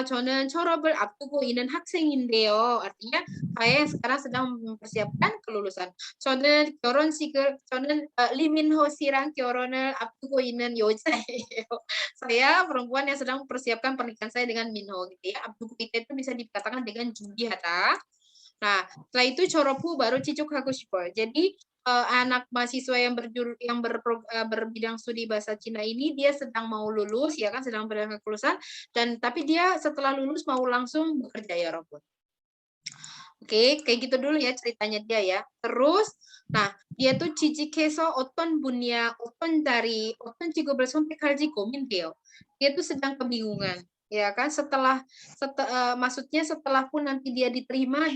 저는 졸업을 앞두고 있는 학생인데요. Artinya saya sekarang sedang mempersiapkan kelulusan. 저는 리민호 씨랑 결혼을 앞두고 있는 여자예요. Saya perempuan yang sedang mempersiapkan pernikahan saya dengan Minho gitu ya. Abdugo itu bisa dikatakan dengan 준비하다. Nah, setelah itu 졸업후 baru 취직하고 싶어요. Jadi anak mahasiswa yang berbidang studi bahasa Cina ini dia sedang mau lulus ya kan, sedang berada kelulusan, dan tapi dia setelah lulus mau langsung bekerja ya Rabbun. Oke, kayak gitu dulu ya ceritanya dia ya. Terus nah dia tuh 취직해서 어떤 직업을 선택할지 고민돼요. Dia tuh sedang kebingungan ya kan, maksudnya setelah pun nanti dia diterima,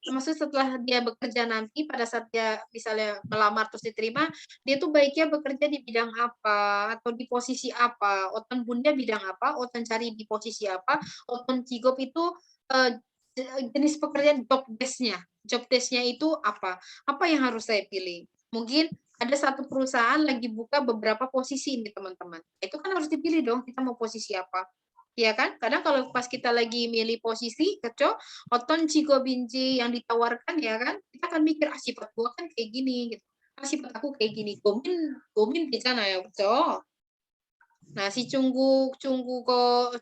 setelah dia bekerja nanti pada saat dia misalnya melamar terus diterima, dia tuh baiknya bekerja di bidang apa atau di posisi apa, oton bunda bidang apa, oton cari di posisi apa, oton 직업 itu jenis pekerjaan, job desk-nya itu apa yang harus saya pilih. Mungkin ada satu perusahaan lagi buka beberapa posisi ini teman-teman, itu kan harus dipilih dong kita mau posisi apa. Ya kan? Kadang kalau pas kita lagi milih posisi, oton 직업인지 yang ditawarkan ya kan, kita akan mikir sifat gua kan kayak gini gitu. Sifat aku kayak gini. 고민 되잖아요. 그렇죠? Nah, si 중국어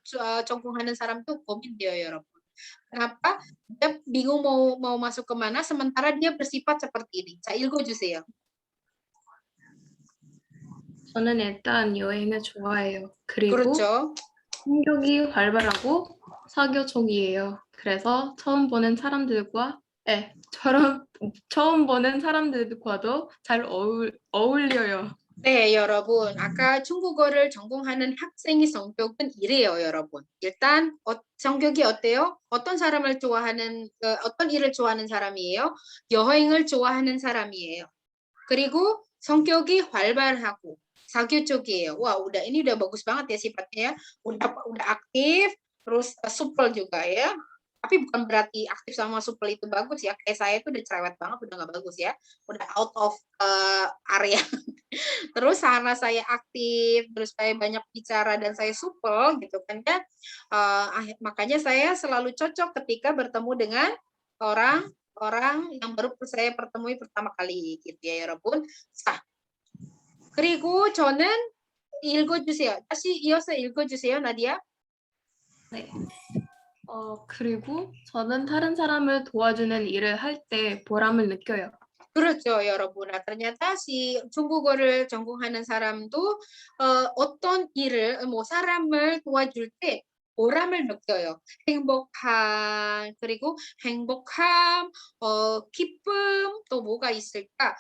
전공하는 사람 tuh 고민돼요, 여러분. Kenapa? Dia bingung mau masuk kemana sementara dia bersifat seperti ini. 자, 읽어주세요.
저는 일단 여행을 좋아해요. 그리고
그렇죠.
성격이 활발하고 사교적이에요. 그래서 처음 보는 사람들과도 잘 어울려요.
네, 여러분. 아까 중국어를 전공하는 학생의 성격은 이래요, 여러분. 일단 성격이 어때요? 어떤 일을 좋아하는 사람이에요? 여행을 좋아하는 사람이에요. 그리고 성격이 활발하고 사교적이에요. Wah, ini udah bagus banget ya sifatnya ya. Udah aktif, terus supel juga ya. Tapi bukan berarti aktif sama supel itu bagus ya. Kayak saya itu udah cerewet banget, udah nggak bagus ya. Udah out of area. Terus karena saya aktif, terus saya banyak bicara dan saya supel gitu kan ya. Makanya saya selalu cocok ketika bertemu dengan orang yang baru saya pertemui pertama kali gitu ya, Rabbun. 그리고 저는 읽어주세요. 다시 이어서 읽어주세요, 나디아.
네. 그리고 저는 다른 사람을 도와주는 일을 할 때 보람을 느껴요.
그렇죠, 여러분. ternyata si 중국어를 전공하는 사람도 어떤 일을, 뭐 사람을 도와줄 때 보람을 느껴요. 그리고 행복함, 기쁨, 또 뭐가 있을까?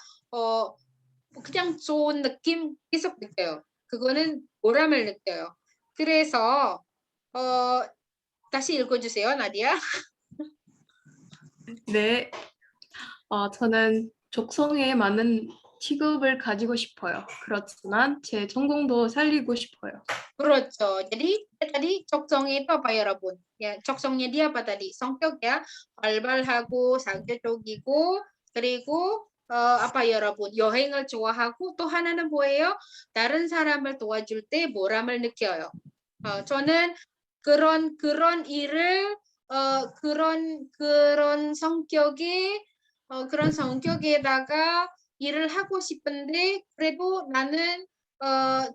그냥 좋은 느낌 계속 느껴요. 그거는 보람을 느껴요. 그래서 다시 읽어주세요, 나디아.
네. 저는 적성에 맞는 직업을 가지고 싶어요. 그렇지만 제 전공도 살리고 싶어요.
그렇죠. Jadi tadi 적성이 itu apa ya, 여러분? Ya, 적성nya dia apa tadi? 성격 ya, 발발하고 자기적이고 그리고 apa ya, 여러분? 여행을 좋아하고 또 하나는 뭐예요? 다른 사람을 도와줄 때 보람을 느껴요. 저는 그런 일을 그런 성격에다가 일을 하고 싶은데 그래도 나는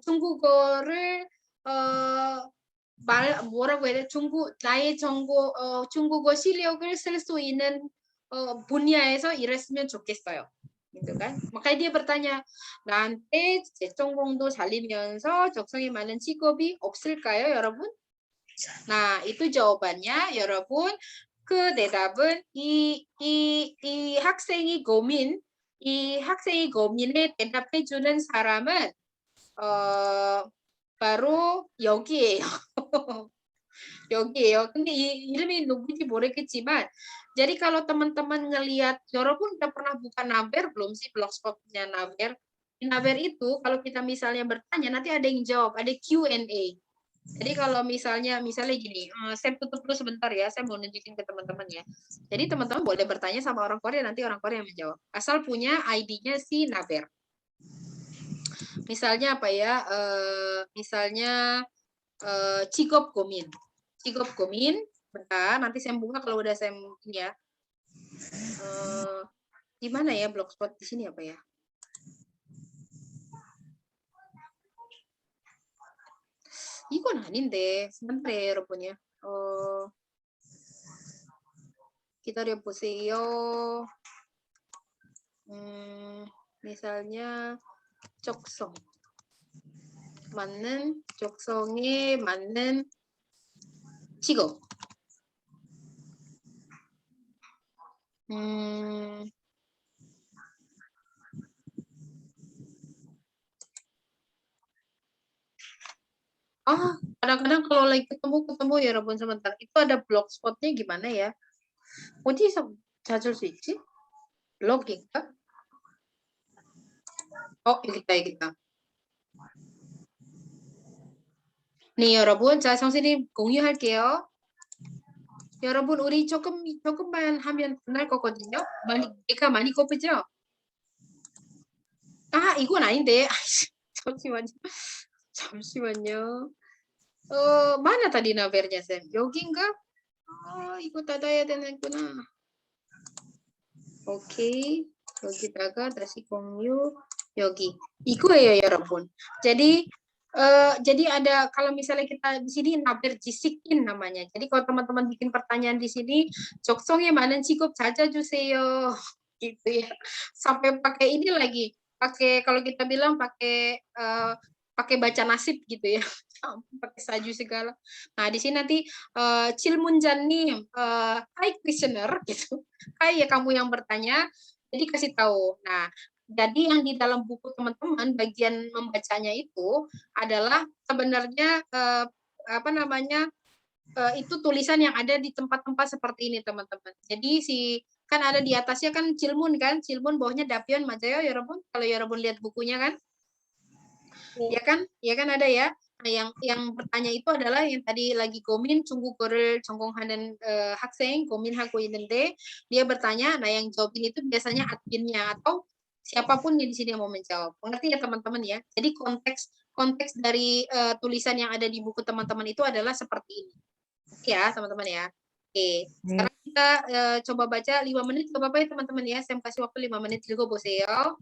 중국어를 뭐라고 해야 돼? 나의 중국어 실력을 쓸 수 있는 분야에서 일했으면 좋겠어요. gitu kan? Makanya dia bertanya, nanti 전공도 살리면서 적성에 맞는 직업이 없을까요, 여러분? Nah, itu jawabannya, 여러분. 그 대답은 이 학생이 고민에 대답해주는 사람은 바로 여기예요. 여기예요. 근데 이름이 누구인지 모르겠지만, jadi kalau teman-teman ngelihat, 여러분 udah pernah buka Naver belum sih, blogspotnya Naver? Di Naver itu kalau kita misalnya bertanya, nanti ada yang jawab, ada Q&A. Jadi kalau misalnya gini, saya tutup dulu sebentar ya, saya mau nunjukin ke teman-teman ya. Jadi teman-teman boleh bertanya sama orang Korea, nanti orang Korea yang menjawab. Asal punya ID-nya si Naver. Misalnya apa ya? Misalnya 직업 고민. Bentar, nanti saya buka kalau udah saya ini ya. Di mana ya blogspot di sini apa ya? 이건 아닌데. sebentar ya, 여러분 ya. 기다려 보세요. misalnya 적성에 맞는 직업. kadang-kadang kalau lagi ketemu ya, 여러분, sebentar. itu ada blogspotnya gimana ya? 어디서 찾을 수 있지? 블og인가? 여기다. 네, 여러분. 자, 선생님 공유할게요. 여러분, 우리 조금만 하면 끝날 거거든요. 내가 많이 꼽으죠? 이건 아닌데. 잠시만요. mana tadi Navernya, Sam? 여기인가? 이거 닫아야 되는구나. 오케이. 여기다가 다시 공유. 여기. 이거예요, 여러분. Jadi ada, kalau misalnya kita di sini Naver Jisikin namanya. Jadi kalau teman-teman bikin pertanyaan di sini, 적성에 맞는 직업 찾아주세요. gitu ya. Sampai pakai ini lagi. Kalau kita bilang pakai baca nasib gitu ya. pakai saju segala. Nah, di sini nanti 질문자님, hi questioner gitu. Hai ya kamu yang bertanya. Jadi kasih tahu. Nah, jadi yang di dalam buku teman-teman bagian membacanya itu adalah sebenarnya itu tulisan yang ada di tempat-tempat seperti ini, teman-teman. Jadi kan ada di atasnya kan Cilmun kan, Cilmun bawahnya Dapion Majayo, 여러분. Kalau 여러분 lihat bukunya kan, ya kan ada ya. Nah, yang bertanya itu adalah yang tadi lagi 고민 중국어를 전공하는 학생 고민하고 있는데 dia bertanya. Nah, yang jawabin itu biasanya adminnya atau siapapun di sini yang mau menjawab. Mengerti ya, teman-teman ya? Jadi konteks dari tulisan yang ada di buku teman-teman itu adalah seperti ini. Oke ya, teman-teman ya. Oke. Sekarang kita coba baca 5 menit, nggak apa-apa ya, teman-teman ya. Saya kasih waktu 5 menit juga, 보세요.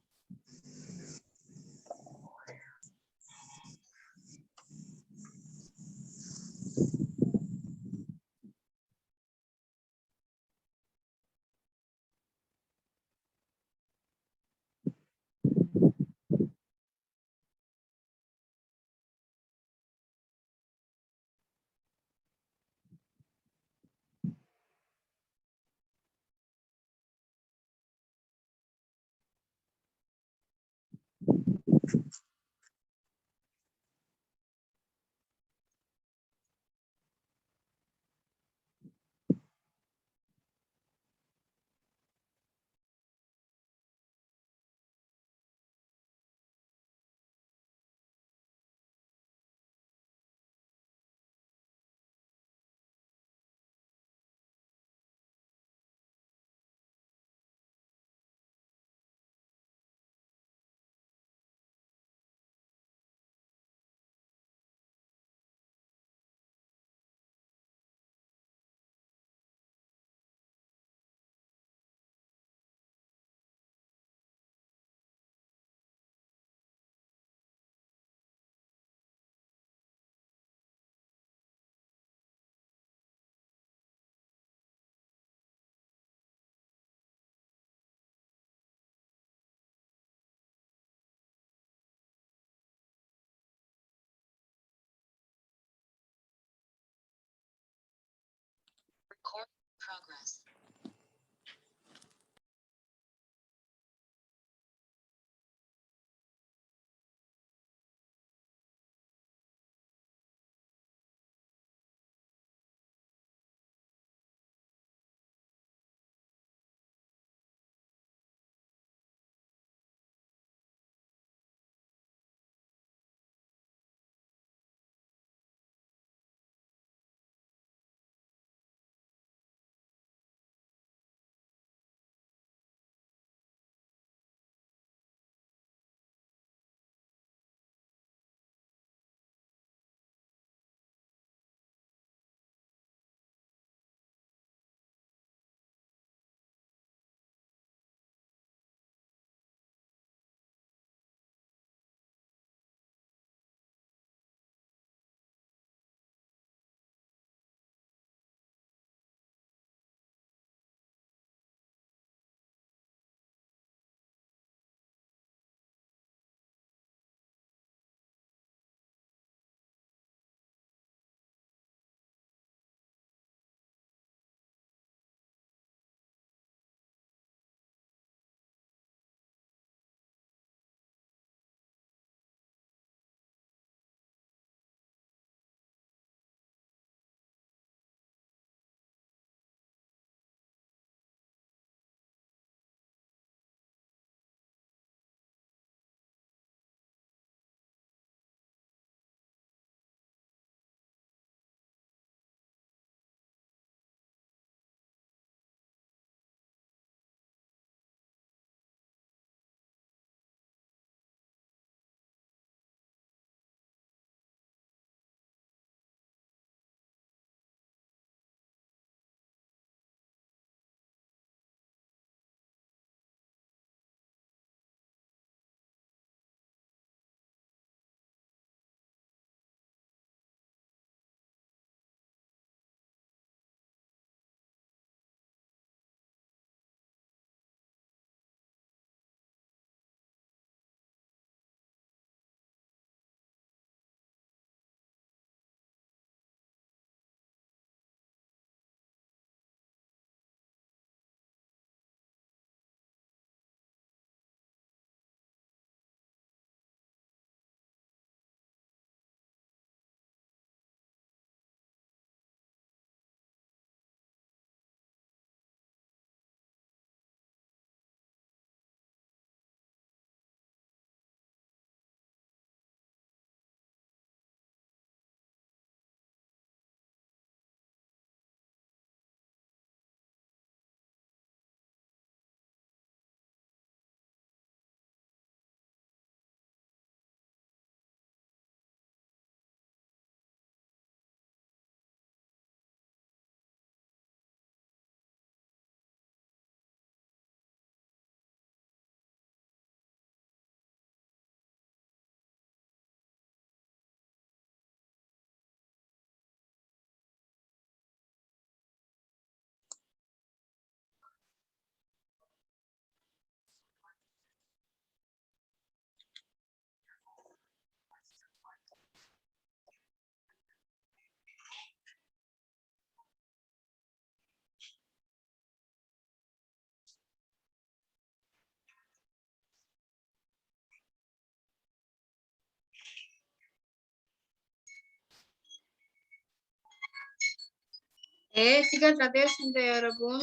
네, 시간 다 되었습니다, 여러분.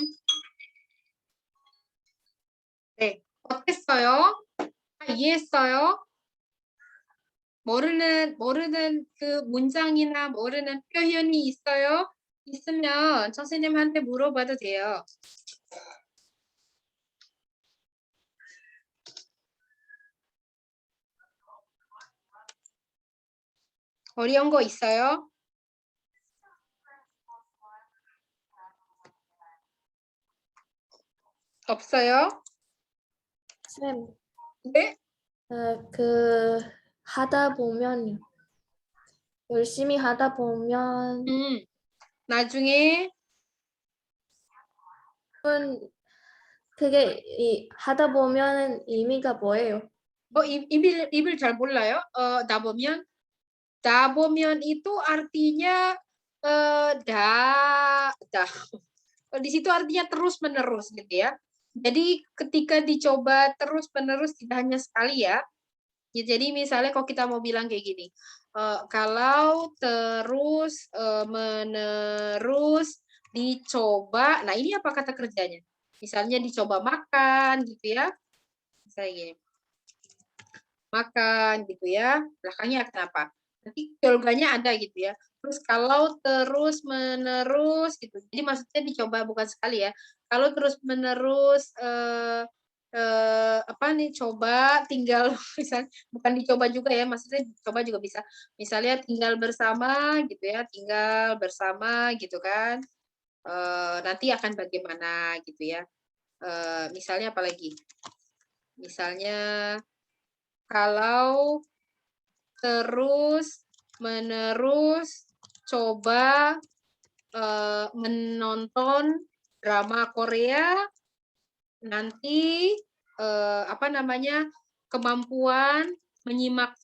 네, 어땠어요? 다 이해했어요? 모르는 그 문장이나 모르는 표현이 있어요? 있으면 선생님한테 물어봐도 돼요. 어려운 거 있어요? 없어요?
쌤,
네?
하다 보면, 열심히 하다 보면,
나중에
그게 하다 보면 의미가 뭐예요?
입을 잘 몰라요? 다 보면 itu artinya di situ artinya terus-menerus gitu ya. Jadi ketika dicoba terus-menerus tidak hanya sekali ya. Ya, jadi misalnya kalau kita mau bilang kayak gini, kalau terus menerus dicoba, nah ini apa kata kerjanya? Misalnya dicoba makan gitu ya. Misalnya gini. Makan gitu ya, belakangnya kenapa? Nanti keluarganya ada gitu ya. Terus kalau terus menerus gitu, jadi maksudnya dicoba bukan sekali ya. Kalau terus menerus apa nih coba tinggal misalnya bukan dicoba juga ya, maksudnya coba juga bisa. Misalnya tinggal bersama gitu ya, tinggal bersama gitu kan. Nanti akan bagaimana gitu ya. Misalnya apa lagi? Misalnya kalau terus menerus coba menonton drama Korea, nanti apa namanya kemampuan menyimak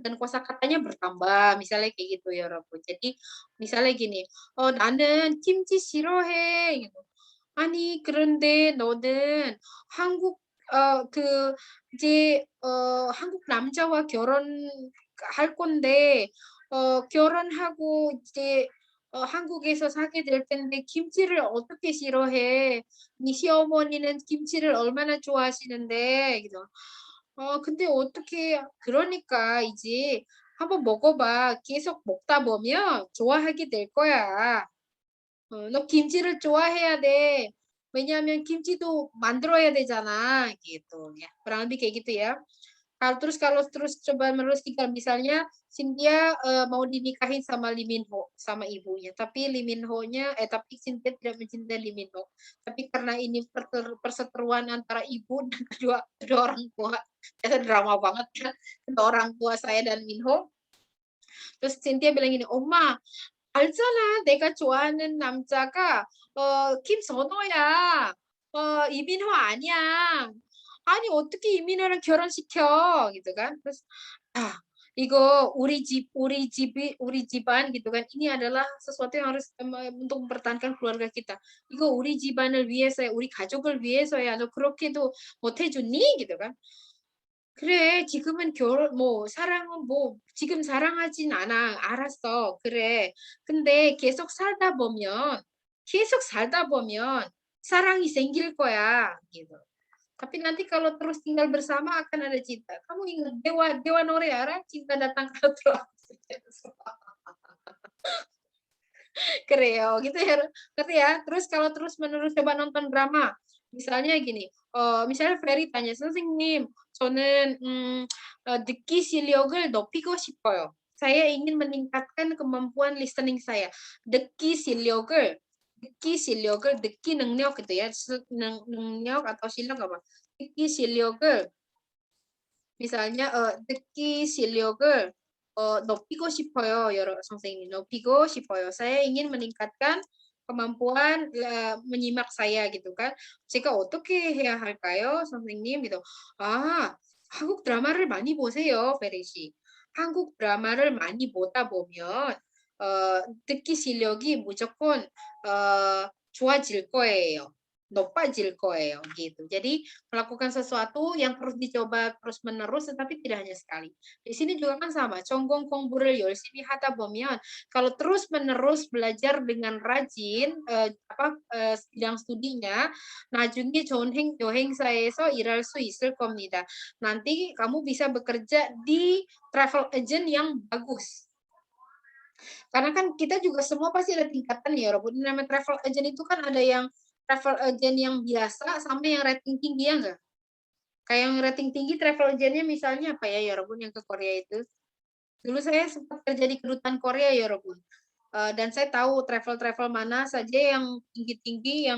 dan kosakatanya bertambah, misalnya kayak gitu ya 여러분. Jadi misalnya gini, 나는 김치 싫어해. gitu. 아니 그런데 너는 한국 그 이제 한국 남자와 결혼할 건데 결혼하고 이제 한국에서 사게 될 텐데 김치를 어떻게 싫어해? 네 시어머니는 김치를 얼마나 좋아하시는데 그죠? 근데 어떻게 그러니까 이제 한번 먹어봐. 계속 먹다 보면 좋아하게 될 거야. 너 김치를 좋아해야 돼. 왜냐하면 김치도 만들어야 되잖아, gitu ya. Kurang lebih kayak gitu ya. Kalau terus coba menerus tinggal misalnya Cynthia mau dinikahin sama Lee Min Ho sama ibunya, tapi tapi Cynthia tidak mencintai Lee Min Ho. Tapi karena ini perseteruan antara ibu dan kedua orang tua, itu drama banget kan, kedua orang tua saya dan Min Ho. Terus Cynthia bilang gini, "엄마, 알잖아. 내가 좋아하는 남자가 김선호야. 이민호 아니야. 아니 어떻게 이민호랑 결혼시켜?" gitu kan. Terus 이거 우리 집안 gitu kan. Ini adalah sesuatu yang harus untuk mempertahankan keluarga kita. 이거 우리 집안을 위해서야, 우리 가족을 위해서야. 너 그렇게도 못 해줬니? gitu kan. 그래, 지금은 사랑은 지금 사랑하진 않아. 알았어. 그래. 근데 계속 살다 보면 사랑이 생길 거야. gitu. Tapi nanti kalau terus tinggal bersama akan ada cinta. Kamu ingat Dewa Noreara, cinta datang kalau terus. Kreo gitu ya. Ngerti ya? Terus kalau terus menerus coba nonton drama. Misalnya gini, misalnya Ferry tanya, 선생님, 저는 듣기 실력을 높이고 싶어요. Saya ingin meningkatkan kemampuan listening saya. 듣기 실력을 듣기 능력 gitu ya. 능력 atau 실력 apa? 듣기 실력을 misalnya 듣기 실력을 높이고 싶어요, 선생님. 높이고 싶어요. Saya ingin meningkatkan kemampuan menyimak saya gitu kan. 제가 어떻게 해야 할까요, 선생님? gitu. 한국 드라마를 많이 보세요, 베리 씨. 한국 드라마를 많이 보다 보면 듣기 실력이 무조건 좋아질 거예요. 높아질 거예요 gitu. Jadi melakukan sesuatu yang terus dicoba terus-menerus tetapi tidak hanya sekali. Di sini juga kan sama. 전공 공부를 열심히 하다 보면 kalau terus-menerus belajar dengan rajin bidang studinya 나중에 좋은 여행사에서 일할 수 있을 겁니다. Nanti kamu bisa bekerja di travel agent yang bagus. Karena kan kita juga semua pasti ada tingkatan ya, walaupun namanya travel agent itu kan ada yang travel agent yang biasa sama yang rating tinggi ya enggak? Kayak yang rating tinggi travel agentnya misalnya apa ya walaupun yang ke Korea itu. Dulu saya sempat kerja di kedutaan Korea ya walaupun. Dan saya tahu travel mana saja yang tinggi-tinggi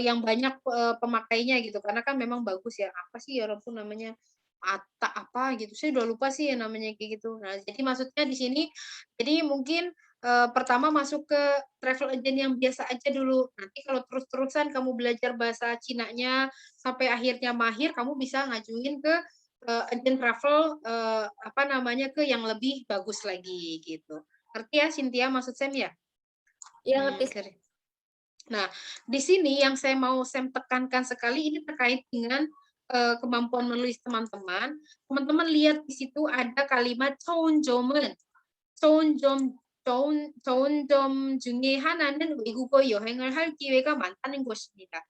yang banyak pemakainya gitu. Karena kan memang bagus ya. Apa sih ya walaupun namanya apa gitu. Saya udah lupa sih yang namanya kayak gitu. Nah, jadi maksudnya di sini jadi mungkin pertama masuk ke travel agent yang biasa aja dulu. Nanti kalau terus-terusan kamu belajar bahasa Cinanya sampai akhirnya mahir, kamu bisa ngajuin ke agen travel ke yang lebih bagus lagi gitu. Ngerti ya Cynthia maksud Sam ya?
Iya ngerti.
Nah, di sini yang saya mau tekankan sekali ini terkait dengan kemampuan menulis teman-teman. Teman-teman lihat di situ ada kalimat 좋은 점은 좋은 점 중에 하나는 외국어 여행을 할 기회가 많다는 것입니다.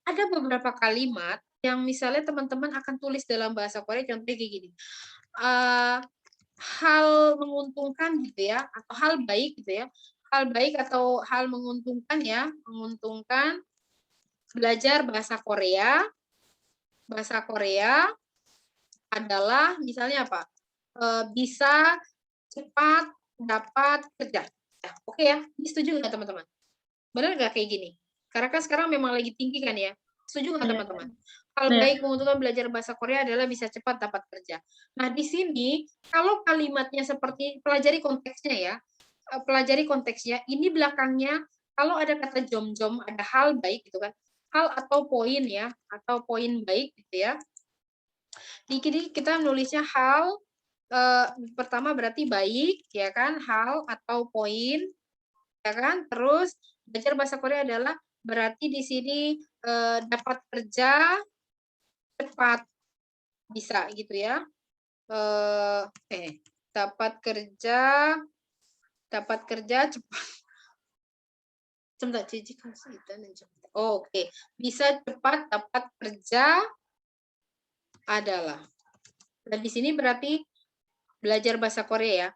Ada beberapa kalimat yang misalnya teman-teman akan tulis dalam bahasa Korea, contohnya kayak gini. Hal menguntungkan gitu ya, atau hal baik gitu ya. Hal baik atau hal menguntungkan ya, menguntungkan belajar bahasa Korea. Bahasa Korea adalah misalnya apa? Bisa cepat dapat kerja. Oke ya, ini setuju nggak teman-teman? Benar nggak kayak gini? Karena kan sekarang memang lagi tinggi kan ya. Setuju nggak teman-teman? Hal baik menguntungkan belajar bahasa Korea adalah bisa cepat dapat kerja. Nah, di sini kalau kalimatnya seperti pelajari konteksnya ya. Pelajari konteksnya, ini belakangnya kalau ada kata jom-jom, ada hal baik gitu kan. Hal atau poin ya, atau poin baik gitu ya. Di sini kita nulisnya hal pertama berarti baik ya kan, hal atau poin ya kan. Terus belajar bahasa Korea adalah berarti di sini dapat kerja cepat bisa gitu ya. Dapat kerja cepat. Oke, bisa cepat dapat kerja adalah. Dan di sini berarti belajar bahasa Korea ya.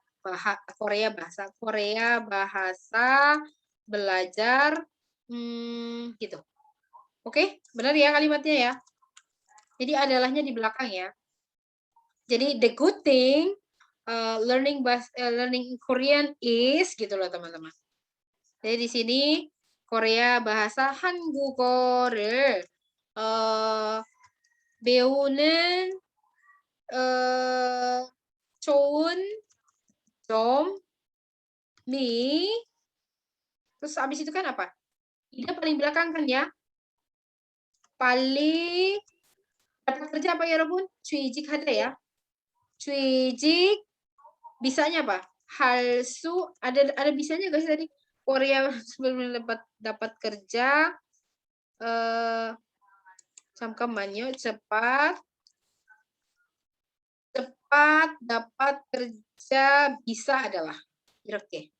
Bahasa belajar gitu. Oke, benar ya kalimatnya ya. Jadi adalahnya di belakang ya. Jadi the good thing learning Korean is gitu loh teman-teman. Jadi di sini Korea bahasa 한국어를 배우는 좋은 점이 terus habis itu kan apa? Ida paling belakang kan ya? Paling dapat kerja apa ya Robun? 취직 ada ya? 취직 bisanya apa? 할수 ada bisanya guys tadi? Korea sebelum dapat kerja 잠깐만요. cepat dapat kerja bisa adalah 이렇게.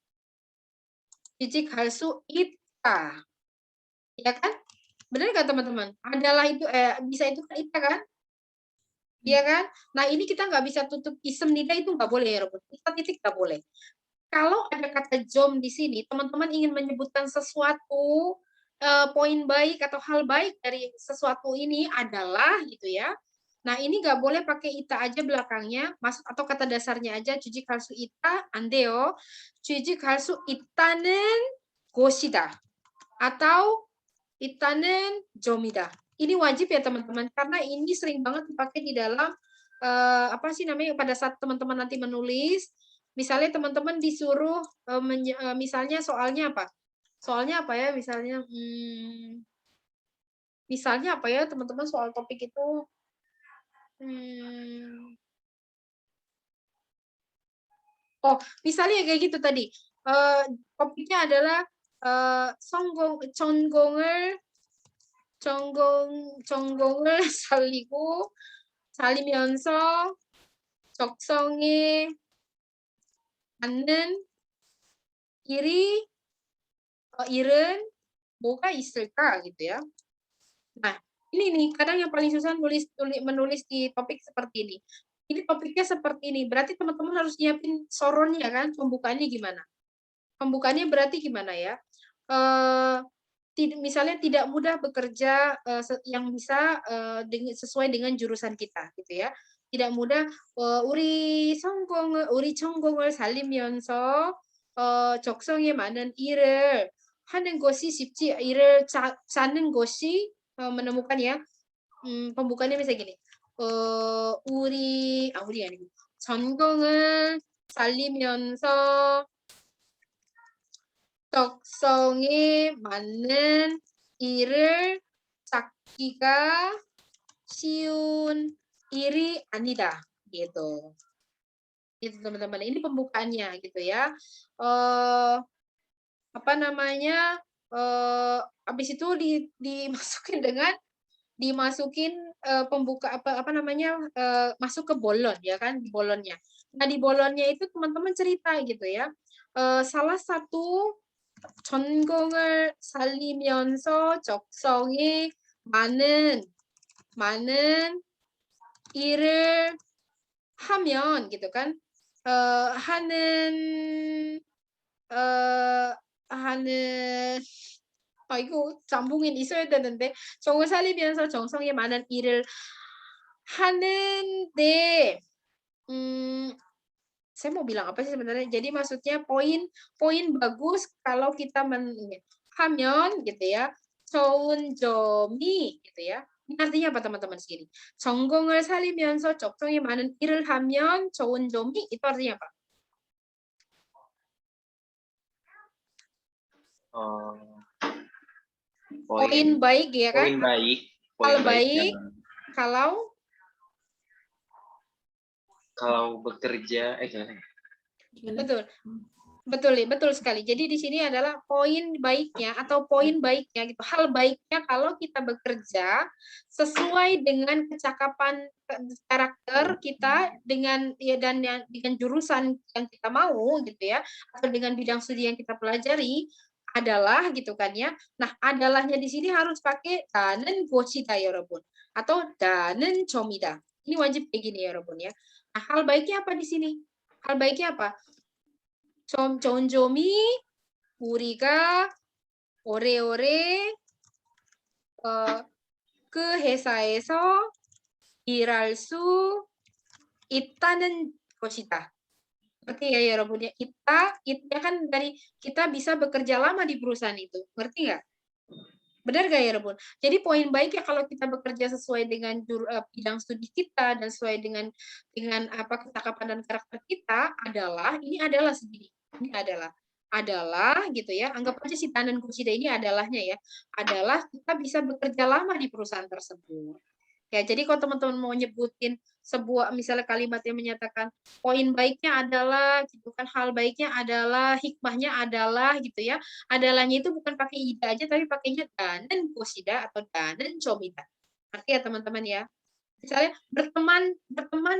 취직할 수 있다. Ya kan? Benar nggak teman-teman? Adalah itu bisa itu kan ita kan? Iya kan? Nah, ini kita nggak bisa tutup isem nida itu nggak boleh ya, Robert. Kita titik nggak boleh. Kalau ada kata jom di sini, teman-teman ingin menyebutkan sesuatu poin baik atau hal baik dari sesuatu ini adalah gitu ya. Nah, ini nggak boleh pakai ita aja belakangnya, maksud atau kata dasarnya aja 주직 할수 있다 안 돼요. 주직 할수 있다는 곳이다 atau 있다는 점이다. Ini wajib ya teman-teman karena ini sering banget dipakai di dalam apa sih namanya pada saat teman-teman nanti menulis. Misalnya teman-teman disuruh misalnya soalnya apa? Soalnya apa ya? Misalnya apa ya teman-teman soal topik itu misalnya kayak gitu tadi. Topiknya adalah 전공을 살리면서 적성에 맞는 일은 뭐가 있을까 gitu ya. Nah, ini nih kadang yang paling susah menulis di topik seperti ini. Ini topiknya seperti ini. Berarti teman-teman harus nyiapin soronnya kan, pembukaannya gimana? Pembukaannya berarti gimana ya? Misalnya tidak mudah bekerja yang bisa sesuai dengan jurusan kita gitu ya. Tidak mudah 우리 전공을 살리면서 적성에 맞는 일을 하는 것이 쉽지 일을 찾는 것이 menemukan ya. Pembukaannya misalnya gini. 우리 아니고 전공을 살리면서 적성에 맞는 일을 찾기가 쉬운 일이 아니다 gitu. Gitu teman-teman. Ini pembukaannya gitu ya. apa namanya, habis itu dimasukin pembuka apa namanya, masuk ke bolon ya kan, di bolonnya. Nah, di bolonnya itu teman-teman cerita gitu ya. Salah satu 전공을 살리면서 적성에 많은 일을 하면 gitu kan, 하는 이거 잠봉인 있어야 되는데 정을 살리면서 정성에 많은 일을 하는데 saya mau bilang apa sih sebenarnya? Jadi maksudnya poin bagus kalau kita ha면 gitu ya. 좋은 점이 gitu ya. Ini artinya apa teman-teman sini? 전공을 살리면서 적성에 많은 일을 하면 좋은 점이 itu artinya apa? Poin baik ya kan?
Poin baik.
Kalau baik,
kalau bekerja,
betul sekali. Jadi di sini adalah poin baiknya atau poin baiknya gitu. Hal baiknya kalau kita bekerja sesuai dengan kecakapan karakter kita dengan jurusan yang kita mau gitu ya, atau dengan bidang studi yang kita pelajari adalah gitu kan ya. Nah, adalahnya di sini harus pakai 다는 것이다 여러분 atau 다는 점이다. Ini wajib kayak gini ya 여러분 ya. Nah, hal baiknya apa di sini? Hal baiknya apa? 좋은 점이 우리가 오래오래 그 회사에서 일할 수 있다는 것이다. Ngerti ya 여러분 ya? Kita kan dari kita bisa bekerja lama di perusahaan itu. Ngerti nggak? Benar nggak ya Rebun? Jadi poin baiknya kalau kita bekerja sesuai dengan bidang studi kita dan sesuai dengan apa kecakapan dan karakter kita ini adalah segini. Ini adalah gitu ya. Anggap aja si Tanan Kusida ini adalahnya ya. Adalah kita bisa bekerja lama di perusahaan tersebut. Ya, jadi kalau teman-teman mau nyebutin sebuah misalnya kalimat yang menyatakan poin baiknya adalah gitu kan, hal baiknya adalah, hikmahnya adalah gitu ya. Adalahnya itu bukan pakai ida aja tapi pakainya danan kusida atau danan comida. Arti ya teman-teman ya. Misalnya berteman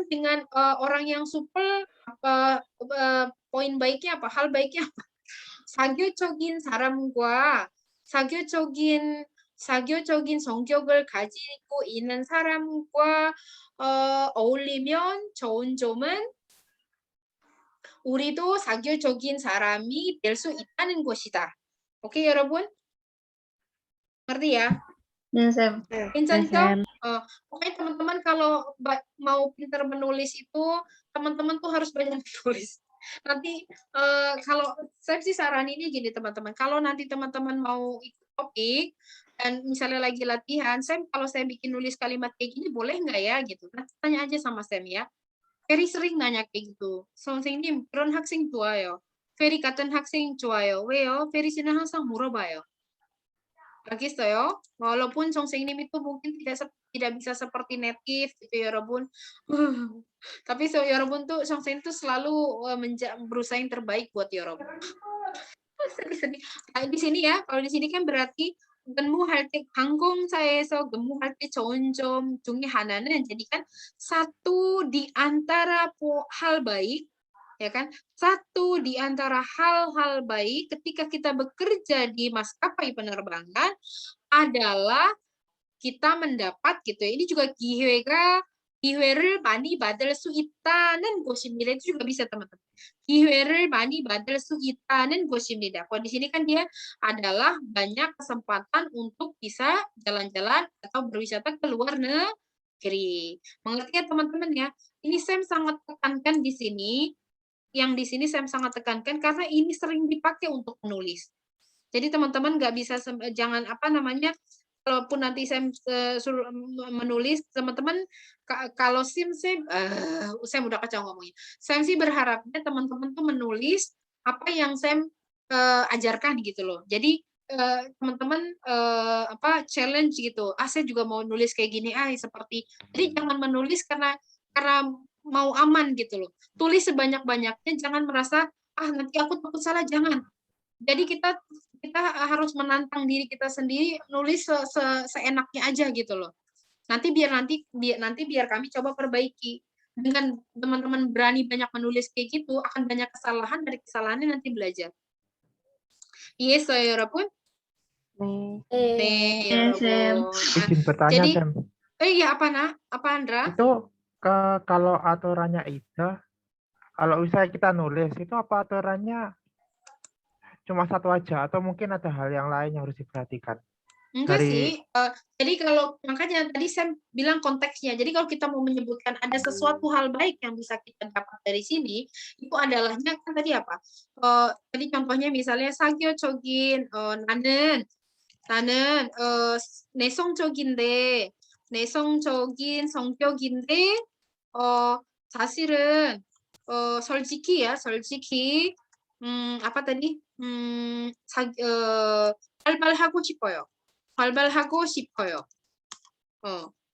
dengan orang yang supel, poin baiknya apa? Hal baiknya apa? 사교적인 사람과 사교적인 성격을 가지고 있는 사람과 어울리면 좋은 점은 우리도 사교적인 사람이 될 수 있다는 것이다. 오케이, 여러분? Ngerti ya? 괜찮죠? Pokoknya teman-teman kalau mau pintar menulis itu, teman-teman tuh harus banyak menulis. Nanti kalau saya sih saraninnya gini teman-teman, kalau nanti teman-teman mau ikut topik dan misalnya lagi latihan, kalau saya bikin nulis kalimat kayak gini boleh nggak ya gitu? Nah, tanya aja sama Sam ya. Ferry sering nanya kayak gitu. 선생님, 그런 학생 좋아요. Ferry 같은 학생 좋아요. 왜요? Ferry 씨는 항상 물어봐요. Algis어요. Walaupun 선생님 itu mungkin tidak bisa seperti native gitu ya, Robun. Tapi 여러분 tuh 선생님 tuh selalu berusaha yang terbaik buat Robun. sedih-sedih. Nah, di sini ya, kalau di sini kan berarti 근무할 때 항공사에서 근무할 때 좋은 점 중에 하나는 jadi kan satu di antara hal baik ya kan, satu di antara hal-hal baik ketika kita bekerja di maskapai penerbangan adalah kita mendapat gitu ya. Ini juga 기회를 많이 받을 수 있다는 것입니다. Itu juga bisa teman-teman. 기회를 많이 받을 수 있다는 것입니다. Kalau di sini kan dia adalah banyak kesempatan untuk bisa jalan-jalan atau berwisata ke luar negeri. Mengerti ya teman-teman ya? Ini Sam sangat tekankan di sini. Yang di sini Sam sangat tekankan karena ini sering dipakai untuk menulis. Jadi teman-teman nggak bisa jangan apa namanya, walaupun nanti saya suruh menulis, teman-teman kalau saya udah kacau ngomongnya. Saya sih berharapnya teman-teman tuh menulis apa yang saya ajarkan gitu loh. Jadi teman-teman challenge gitu. Saya juga mau nulis kayak gini seperti. Jadi jangan menulis karena mau aman gitu loh. Tulis sebanyak-banyaknya, jangan merasa nanti aku takut salah, jangan. Jadi kita harus menantang diri kita sendiri nulis seenaknya aja gitu loh. Nanti biar kami coba perbaiki. Dengan teman-teman berani banyak menulis kayak gitu, akan banyak kesalahan, dari kesalahannya nanti belajar. 이해했어요, 여러분?
네.
네,
네, 쌤.
여러분.
Izin bertanya,
Jadi,
Sam.
iya apa, Nak? Apa, Andra?
Itu kalau aturannya Ida, kalau misalnya kita nulis, itu apa aturannya cuma satu aja, atau mungkin ada hal yang lain yang harus diperhatikan?
Enggak
Dari-
sih. Jadi kalau makanya tadi saya bilang konteksnya. Jadi kalau kita mau menyebutkan ada sesuatu hal baik yang bisa kita dapat dari sini, itu adalahnya kan tadi apa? Tadi contohnya misalnya 사교적인 나는 내성적인 성격인데 사실은 솔직히 apa tadi? 활발하고 싶어요.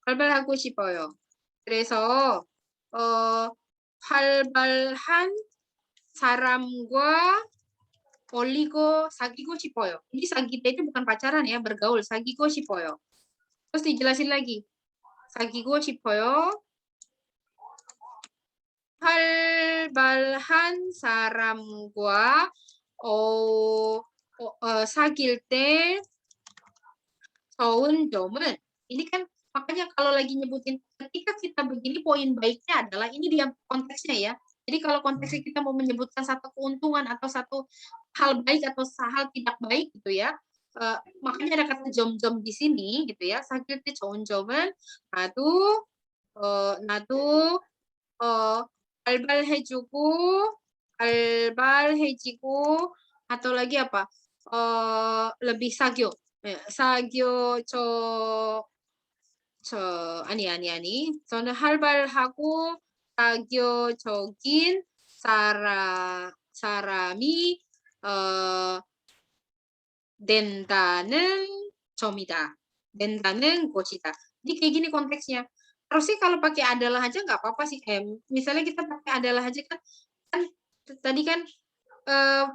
활발하고 싶어요. 그래서 활발한 사람과 사귀고 싶어요. Ini 사귀다 itu bukan pacaran ya, bergaul, 사귀고 싶어요. Terus dijelasin lagi. 사귀고 싶어요. 활발한 사람과 사귈 때 좋은 점은, ini kan makanya kalau lagi nyebutin ketika kita begini, poin baiknya adalah ini dia konteksnya ya. Jadi kalau konteksnya kita mau menyebutkan satu keuntungan atau satu hal baik atau hal tidak baik gitu ya, makanya ada kata jom-jom di sini gitu ya. 사귈 때 좋은 점은 나도 발발해지고 atau lagi apa? lebih 사교. 아니. 저는 활발하고 사교적인 사람이 된다는 점이다. 된다는 것이다. Jadi kayak gini konteksnya. Harusnya kalau pakai adalah aja nggak apa-apa sih. Misalnya kita pakai adalah aja kan tadi kan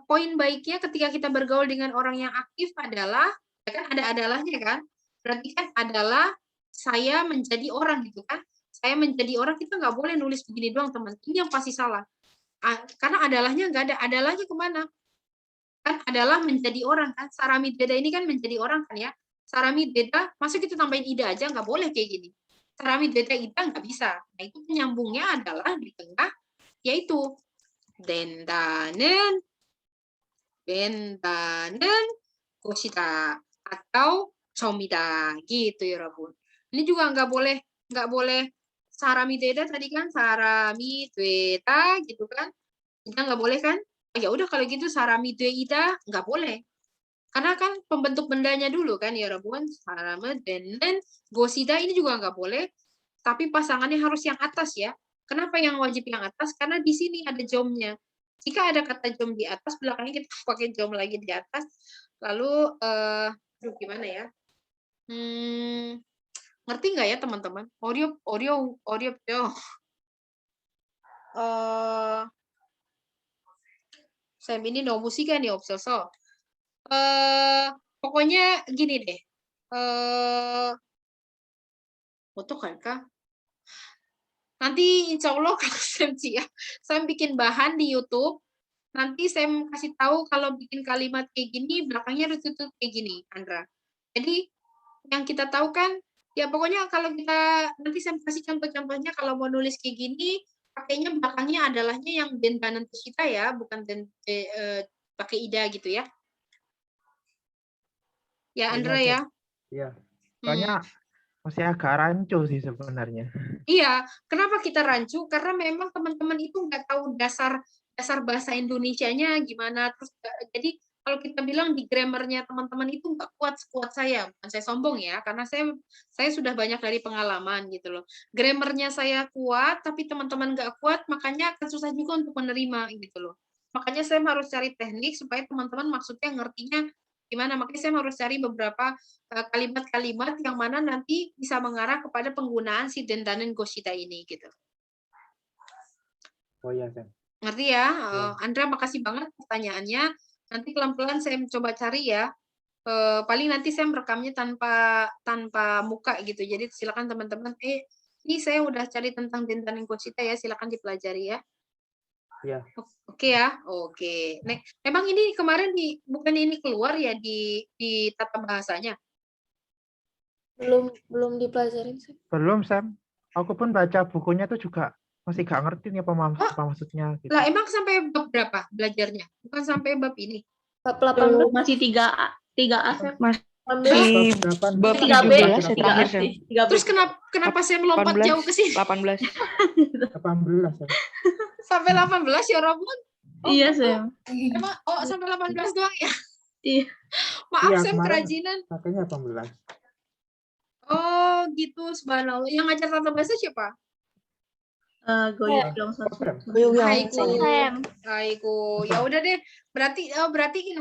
poin baiknya ketika kita bergaul dengan orang yang aktif adalah, ya kan ada adalahnya kan? Berarti kan adalah saya menjadi orang gitu kan? Saya menjadi orang, kita nggak boleh nulis begini doang teman. Ini yang pasti salah. Karena adalahnya nggak ada. Adalahnya kemana? Kan adalah menjadi orang kan? Saramid beda ini kan menjadi orang kan ya? Saramid beda, masa kita tambahin ida aja nggak boleh kayak gini. Saramid beda ida nggak bisa. Nah itu penyambungnya adalah di tengah, yaitu 된다는 것이다 atau 점이다 gitu 여러분. Ini juga nggak boleh 사람이 되다 tadi kan 사람이 되다 gitu kan. Kita nggak boleh kan? Ya udah kalau gitu 사람이 되다 nggak boleh. Karena kan pembentuk bendanya dulu kan ya 여러분. 사람은 되는 것이다 ini juga nggak boleh. Tapi pasangannya harus yang atas ya. Kenapa yang wajib yang atas? Karena di sini ada jomnya. Jika ada kata jom di atas, belakangnya kita pakai jom lagi di atas. Lalu, gimana ya? Ngerti nggak ya teman-teman? 어렵죠? Sam ini 너무 시간이 없어서. pokoknya gini deh. 어떡할까? Nanti insya Allah kalau Sam bikin bahan di YouTube, nanti Sam kasih tahu kalau bikin kalimat kayak gini, belakangnya harus tutup kayak gini, Andra. Jadi yang kita tahu kan, ya pokoknya kalau kita, nanti Sam kasih contoh-contohnya kalau mau nulis kayak gini, pakainya belakangnya adalahnya yang dendanan kita ya, bukan pakai ida gitu ya. Ya Andra ya.
Iya. Soalnya masih agak rancu sih sebenarnya.
Iya, kenapa kita rancu? Karena memang teman-teman itu nggak tahu dasar bahasa Indonesianya gimana. Terus jadi kalau kita bilang di grammarnya teman-teman itu nggak kuat sekuat saya. Bukan saya sombong ya, karena saya sudah banyak dari pengalaman gitu loh. Grammarnya saya kuat, tapi teman-teman nggak kuat, makanya akan susah juga untuk menerima gitu loh. Makanya saya harus cari teknik supaya teman-teman maksudnya ngertinya gimana. Makanya saya harus cari beberapa kalimat-kalimat yang mana nanti bisa mengarah kepada penggunaan si dendanan gosita ini gitu.
Oh iya, Sam.
Ngerti ya? Andra, makasih banget pertanyaannya. Nanti pelan-pelan saya coba cari ya. Paling nanti saya merekamnya tanpa muka gitu. Jadi silakan teman-teman. Ini saya udah cari tentang Dentaning Gosita ya. Silakan dipelajari ya.
Iya.
Oke ya. Oke. Nek, emang ini kemarin bukan ini keluar ya di tata bahasanya?
Belum dipelajarin sih.
Belum, Sam. Aku pun baca bukunya tuh juga masih gak ngerti nih apa maksudnya. Gitu.
Lah emang sampai bab berapa belajarnya? Bukan sampai bab ini?
Bab
Tuh,
18.
masih 3A, 3A, Sam.
Di
18.
bab
3B,
17 ya terakhir, Sam.
3B.
Terus kenapa saya melompat
18,
jauh ke sini?
18.
18 ya.
Sampai 18 ya Robun?
Iya, Sam.
Emang sampai 18 doang ya?
Iya.
Maaf
Iya,
saya
kemarin
kerajinan.
Makanya 18.
Oh gitu, subhanallah. Yang ngajar tata bahasa siapa?
Goyok dong satu.
Aiku. Ya udah deh. Berarti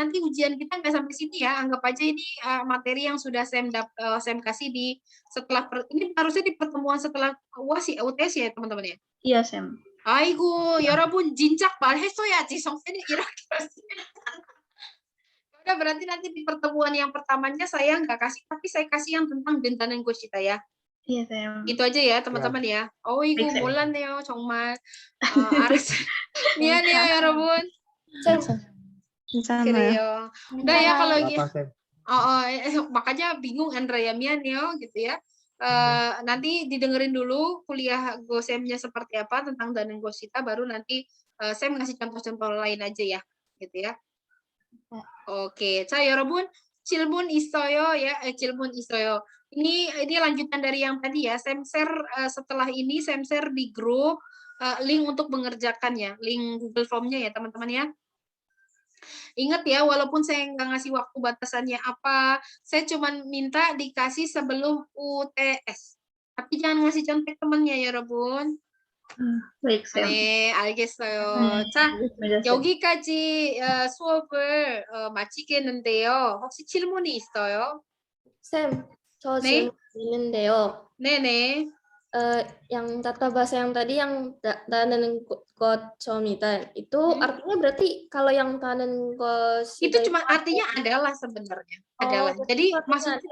nanti ujian kita nggak sampai sini ya. Anggap aja ini materi yang sudah Sam kasih di setelah ini harusnya di pertemuan setelah UTS ya teman-teman ya.
Iya, Sam.
Aiku, 여러분 진작 말했어야지. 성진이 이렇게 udah berarti nanti di pertemuan yang pertamanya saya nggak kasih, tapi saya kasih yang tentang Dentaning Gosita ya.
Iya, Sam.
Gitu aja ya teman-teman ya. 이거
Baik, Sam.
몰랐네요 정말. 알았어. 미안해요 여러분. 그래요. Udah ya kalau gitu. Makanya bingung Andrea mianeo gitu ya. Nanti didengerin dulu kuliah Gosemnya seperti apa tentang Dentaning Gosita, baru nanti saya ngasih contoh-contoh lain aja ya, gitu ya. Oke, 자 여러분 질문 있어요 ya, 질문 있어요. Ini lanjutan dari yang tadi ya. Saya share setelah ini saya share di grup link untuk mengerjakannya, link Google Form-nya ya teman-teman ya. Ingat ya, walaupun saya nggak ngasih waktu batasannya apa, saya cuma minta dikasih sebelum UTS. Tapi jangan ngasih contek temannya ya, Robun.
Baik, Sam.
네, 알겠어요. 자, 여기까지 수업을 마치겠는데요. 혹시 질문이 있어요?
Sam, 저
네.
질문 있는데요.
네네.
Yang tata bahasa yang tadi yang tanen gocomita itu artinya berarti kalau yang tanen
Itu cuma artinya adalah sebenarnya. Adalah. Jadi maksudnya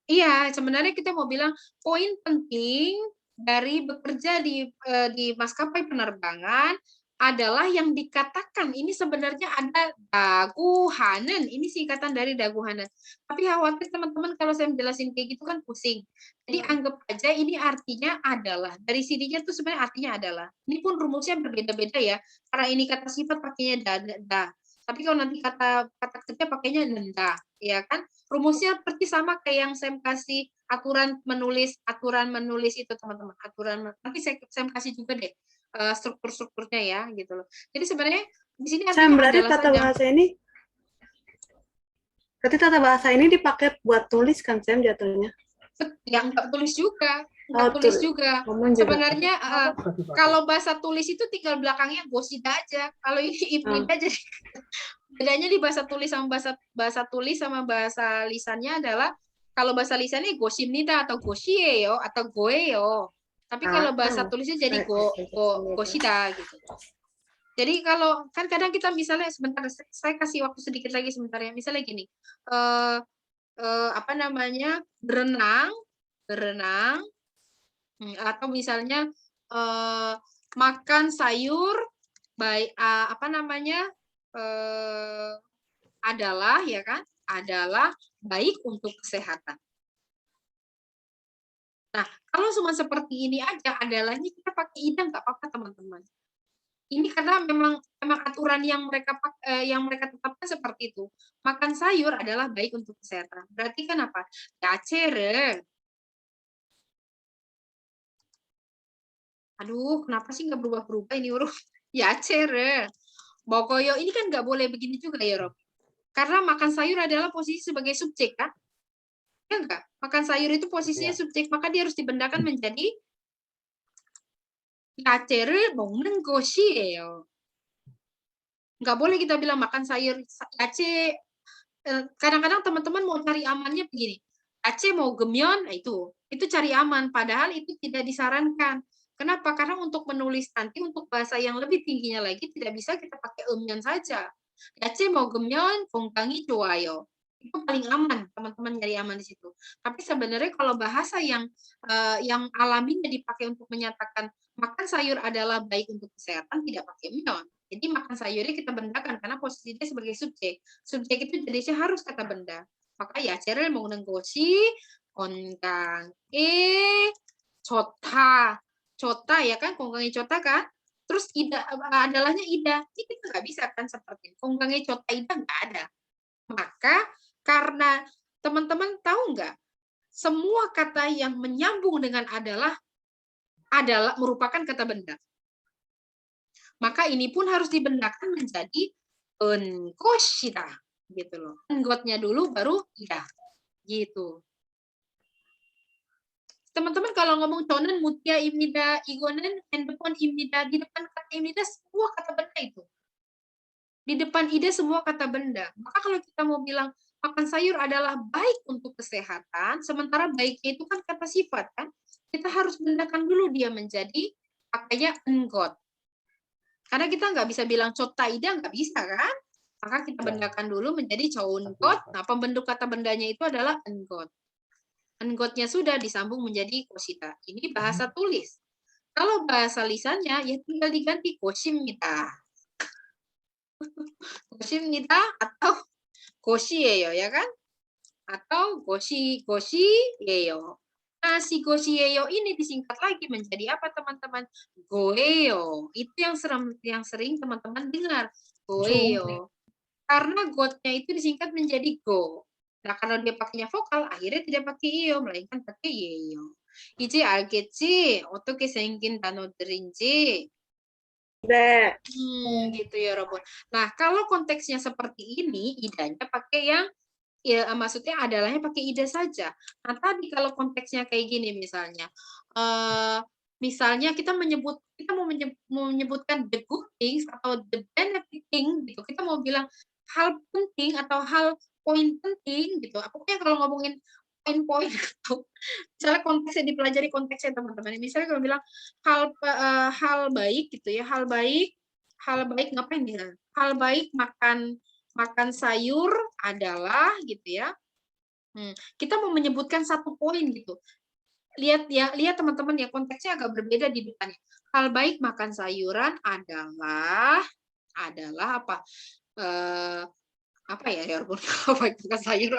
iya, sebenarnya kita mau bilang poin penting dari bekerja di maskapai penerbangan adalah yang dikatakan ini sebenarnya ada daguhanen, ini singkatan dari daguhanen. Tapi khawatir teman-teman kalau saya menjelasin kayak gitu kan pusing. Jadi anggap aja ini artinya adalah. Dari sininya tuh sebenarnya artinya adalah. Ini pun rumusnya berbeda-beda ya. Karena ini kata sifat pakainya da. Tapi kalau nanti kata kerja pakainya nenda, ya kan? Rumusnya seperti sama kayak yang saya kasih aturan menulis itu teman-teman. Nanti saya kasih juga deh struktur-strukturnya ya gitu loh. Jadi sebenarnya di sini
Sam, berarti
tata
bahasa ini dipakai buat tulis kan, Sam, jatuhnya?
Ya nggak tulis juga. Tulis juga. Sebenarnya kalau bahasa tulis itu tinggal belakangnya gosida aja. Kalau ini ibnida jadi bedanya di bahasa tulis sama bahasa tulis sama bahasa lisannya adalah kalau bahasa lisannya gosimnida atau gosieyo atau goeyo. Tapi kalau bahasa tulisnya jadi gosida gitu. Jadi kalau kan kadang kita misalnya sebentar saya kasih waktu sedikit lagi sebentar ya. Misalnya gini. Berenang atau misalnya makan sayur adalah ya kan, adalah baik untuk kesehatan. Nah, kalau cuma seperti ini aja adalahnya kita pakai ida nggak apa-apa teman-teman. Ini karena memang aturan yang mereka tetapkan seperti itu. Makan sayur adalah baik untuk kesehatan. Berarti kan apa? 야채를 Aduh, kenapa sih nggak berubah-berubah ini huruf? 야채를 먹어요. Ini kan nggak boleh begini juga ya, Rob. Karena makan sayur adalah posisi sebagai subjek, kan? Ya enggak? Makan sayur itu posisinya subjek, maka dia harus dibendakan menjadi 야채를 먹는 것이에요. Nggak boleh kita bilang makan sayur 야채. Kadang-kadang teman-teman mau cari amannya begini. 야채 먹으면 itu cari aman, padahal itu tidak disarankan. Kenapa? Karena untuk menulis nanti untuk bahasa yang lebih tingginya lagi tidak bisa kita pakai emyan saja. 야채 먹으면 건강이 좋아요. Itu paling aman, teman-teman nyari aman di situ. Tapi sebenarnya kalau bahasa yang alaminya dipakai untuk menyatakan makan sayur adalah baik untuk kesehatan, tidak pakai myeon. Jadi makan sayurnya kita bendakan karena posisinya sebagai subjek. Subjek itu jenisnya harus kata benda. Maka 야채를 먹는 것이 건강에 좋다. 좋다 ya kan, 건강에 좋다 kan? Terus ida adalahnya ida. Ini kita nggak bisa kan seperti 건강에 좋다 ida nggak ada. Maka karena teman-teman tahu nggak, semua kata yang menyambung dengan adalah merupakan kata benda. Maka ini pun harus dibendakan menjadi enkoshida gitu loh. Enggotnya dulu baru ida gitu. Teman-teman kalau ngomong tonen, mutia, imnida, igonen, handphone, imnida, di depan kata imnida semua kata benda itu. Di depan ida semua kata benda. Maka kalau kita mau bilang makan sayur adalah baik untuk kesehatan, sementara baiknya itu kan kata sifat kan, kita harus bendakan dulu dia menjadi pakainya enggot. Karena kita nggak bisa bilang cota ida, nggak bisa kan? Maka kita bendakan dulu menjadi caungot. Nah, pembentuk kata bendanya itu adalah enggot. Enggotnya sudah disambung menjadi koshita. Ini bahasa tulis. Kalau bahasa lisannya ya tinggal diganti koshimita. Koshimita atau goshieyo ya kan? Atau goshieyo. Nah, si goshieyo ini disingkat lagi menjadi apa teman-teman? Goeyo. Itu yang sering teman-teman dengar. Goeyo. Karena gotnya itu disingkat menjadi go. Nah, karena dia pakainya vokal, akhirnya tidak pakai iyo, melainkan pakai yeyo. 이제 알겠지? 어떻게 생긴 단어들인지.
네.
Gitu ya, Robot. Nah, kalau konteksnya seperti ini, idanya pakai yang, ya maksudnya adalahnya pakai ida saja. Nah, tadi kalau konteksnya kayak gini misalnya, misalnya kita mau menyebutkan the good things atau the benefit thing, gitu. Kita mau bilang hal penting atau hal poin penting, gitu. Pokoknya kalau ngomongin poin-poin gitu. Misalnya konteksnya dipelajari konteksnya teman-teman. Misalnya kalau bilang hal baik gitu ya, hal baik ngapain ya? Hal baik makan sayur adalah gitu ya. Kita mau menyebutkan satu poin gitu. Lihat teman-teman ya, konteksnya agak berbeda di depannya. Hal baik makan sayuran adalah apa? Apa ya ampun, hal baik makan sayur.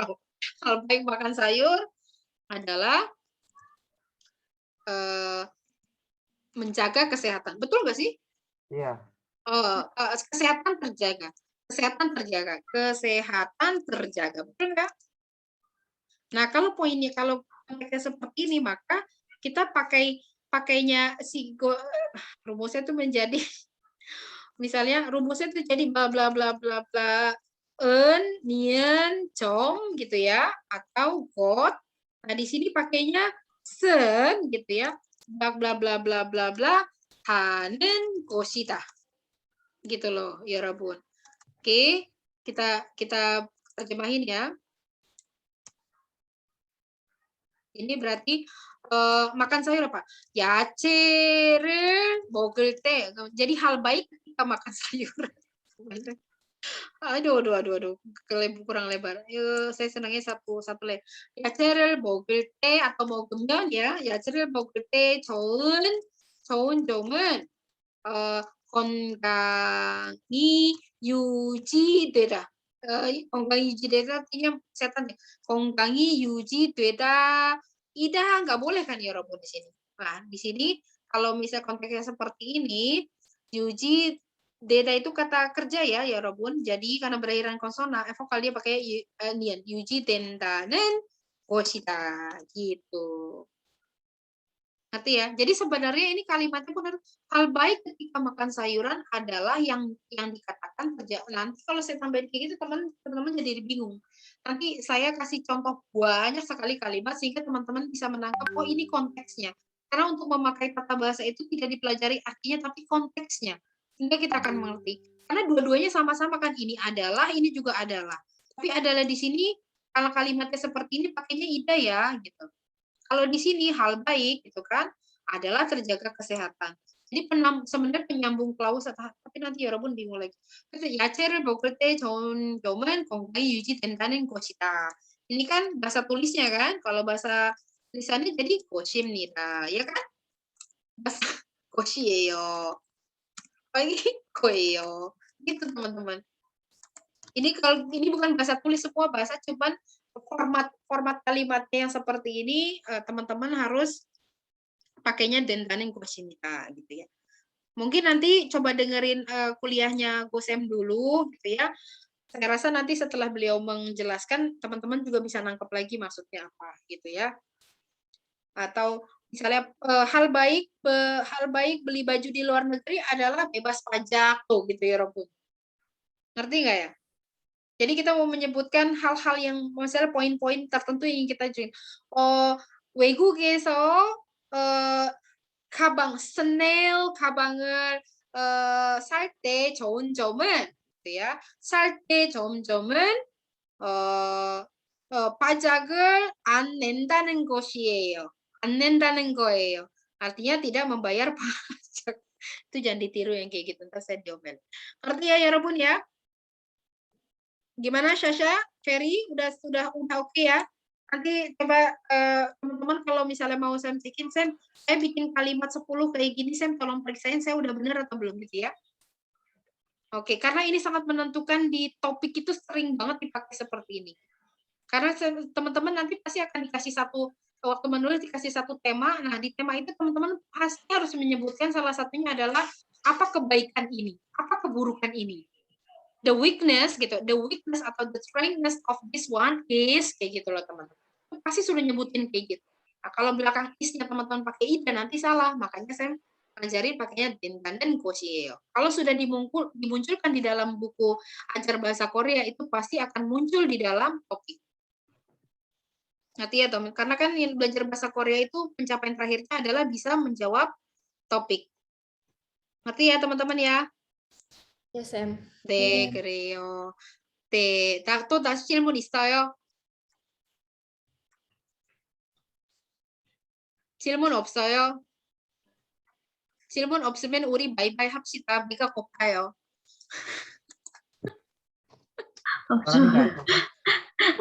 Hal baik makan sayur adalah menjaga kesehatan. Betul nggak sih?
Iya.
Kesehatan terjaga. Kesehatan terjaga. Betul nggak? Nah, kalau poinnya, kalau konteksnya seperti ini, maka kita pakainya rumusnya itu menjadi, misalnya rumusnya itu jadi bla bla bla bla bla, nien, cong gitu ya, atau got. Nah, di sini pakainya sen gitu ya, bla bla bla bla bla bla, hanen goshita. Gitu loh, ya Rabun. Oke, kita terjemahin ya. Ini berarti makan sayur apa? 야채를 먹을 때. Jadi hal baik ketika makan sayur. Aduh, kurang lebar. Saya senangnya satu lebar. 야채를 먹을 때 atau 먹으면 ya, 야채를 먹을 때 좋은 점은 건강이 유지되다. 건강이 유지되다 artinya kesehatan. 건강이 유지되다. Ida nggak boleh kan ya Robo di sini. Nah, di sini kalau misalnya konteksnya seperti ini, yuji deda itu kata kerja ya Robun. Jadi karena berakhiran konsonan, vokal dia pakai nian. Yuji dendanen goshita gitu. Ngerti ya? Jadi sebenarnya ini kalimatnya benar. Hal baik ketika makan sayuran adalah yang dikatakan kerja. Nanti kalau saya tambahin kayak gitu, teman-teman jadi bingung. Nanti saya kasih contoh banyak sekali kalimat sehingga teman-teman bisa menangkap, oh ini konteksnya. Karena untuk memakai tata bahasa itu tidak dipelajari artinya, tapi konteksnya. Sehingga kita akan mengerti. Karena dua-duanya sama-sama kan, ini adalah, ini juga adalah. Tapi adalah di sini, kalau kalimatnya seperti ini pakainya ida ya, gitu. Kalau di sini hal baik gitu kan adalah terjaga kesehatan. Jadi sebenarnya penyambung klausa, tapi nanti 여러분 bingung lagi. 그래서 야채를 먹을 때 좋은 점은 건강이 유지된다는 것이다. Ini kan bahasa tulisnya kan, kalau bahasa tulisannya jadi 것입니다, ya kan? bahasa 것이에요. Ini koyo. Gitu teman-teman. Ini bukan bahasa tulis semua bahasa, cuman format kalimatnya yang seperti ini teman-teman harus pakainya dendanin 것입니다 gitu ya. Mungkin nanti coba dengerin kuliahnya Gosem dulu gitu ya. Saya rasa nanti setelah beliau menjelaskan teman-teman juga bisa nangkep lagi maksudnya apa gitu ya. Atau misalnya hal baik beli baju di luar negeri adalah bebas pajak tuh gitu ya Robun. Ngerti nggak ya? Jadi kita mau menyebutkan hal-hal yang misalnya poin-poin tertentu yang kita juin. 외국에서 스네일 가방을 살 때 좋은 점은 ya, 살 때 좋은 점은 pajak을 안 낸다는 것이에요. 안 낸다는 거예요. Artinya tidak membayar pajak. Itu jangan ditiru yang kayak gitu, ntar saya diomel. Ngerti ya Robun ya? Gimana Syasha, Ferry, udah oke ya? Nanti coba teman-teman kalau misalnya mau saya bikin kalimat 10 kayak gini, Sam tolong periksain saya udah bener atau belum gitu ya. Oke, karena ini sangat menentukan di topik itu sering banget dipakai seperti ini. Karena teman-teman nanti pasti akan dikasih waktu menulis dikasih satu tema. Nah, di tema itu teman-teman pasti harus menyebutkan salah satunya adalah apa kebaikan ini, apa keburukan ini. The weakness gitu, the weakness atau the strengthness of this one is kayak gitu loh teman-teman. Pasti sudah nyebutin kayak gitu. Nah, kalau belakang isnya teman-teman pakai ida nanti salah. Makanya saya ajarin pakainya dan koshio. Kalau sudah dimunculkan di dalam buku ajar bahasa Korea itu pasti akan muncul di dalam topik. Ngerti ya teman? Karena kan yang belajar bahasa Korea itu pencapaian terakhirnya adalah bisa menjawab topik. Ngerti ya teman-teman ya?
Ya, Sam.
네, 그래요. 네, 또 다시 질문 있어요? 질문 없어요? 질문 없으면 우리 바이바이 합시다. 배가 고파요.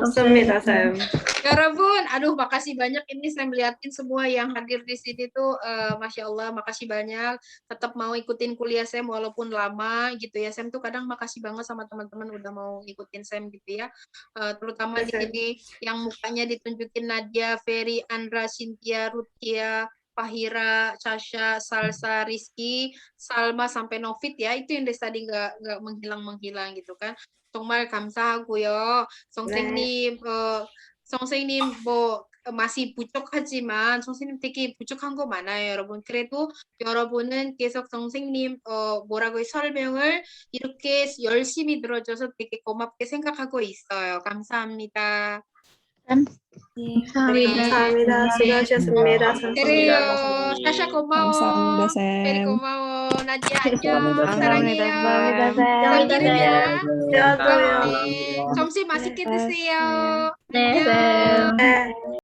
없습니다, Sam.
Yarabbun, aduh makasih banyak ini saya melihatin semua yang hadir di sini tuh, Masya Allah, makasih banyak. Tetap mau ikutin kuliah Sam walaupun lama gitu ya. Sam tuh kadang makasih banget sama teman-teman udah mau ngikutin Sam gitu ya. Terutama di sini yang mukanya ditunjukin Nadia, Ferry, Andra, Cynthia, Rutia, Fahira, Sasha, Salsa, Rizky, Salma sampai Novit ya. Itu yang dari tadi nggak menghilang gitu kan. 정말 감사하고요. 선생님, 선생님 맛이 부족하지만 선생님 되게 부족한 거 많아요, 여러분. 그래도 여러분은 계속 선생님 설명을 이렇게 열심히 들어줘서 되게 고맙게 생각하고 있어요. 감사합니다.
감사합니다. 수고하셨습니다.
그래요. 사샤 고마워.
감사합니다, 쌤.
베리 고마워. 나디야 안녕.
감사합니다.
사랑해요.
감사합니다, 쌤.
기름이야. 점심 맛있게 드세요.
네,
안녕.
Sam.
네.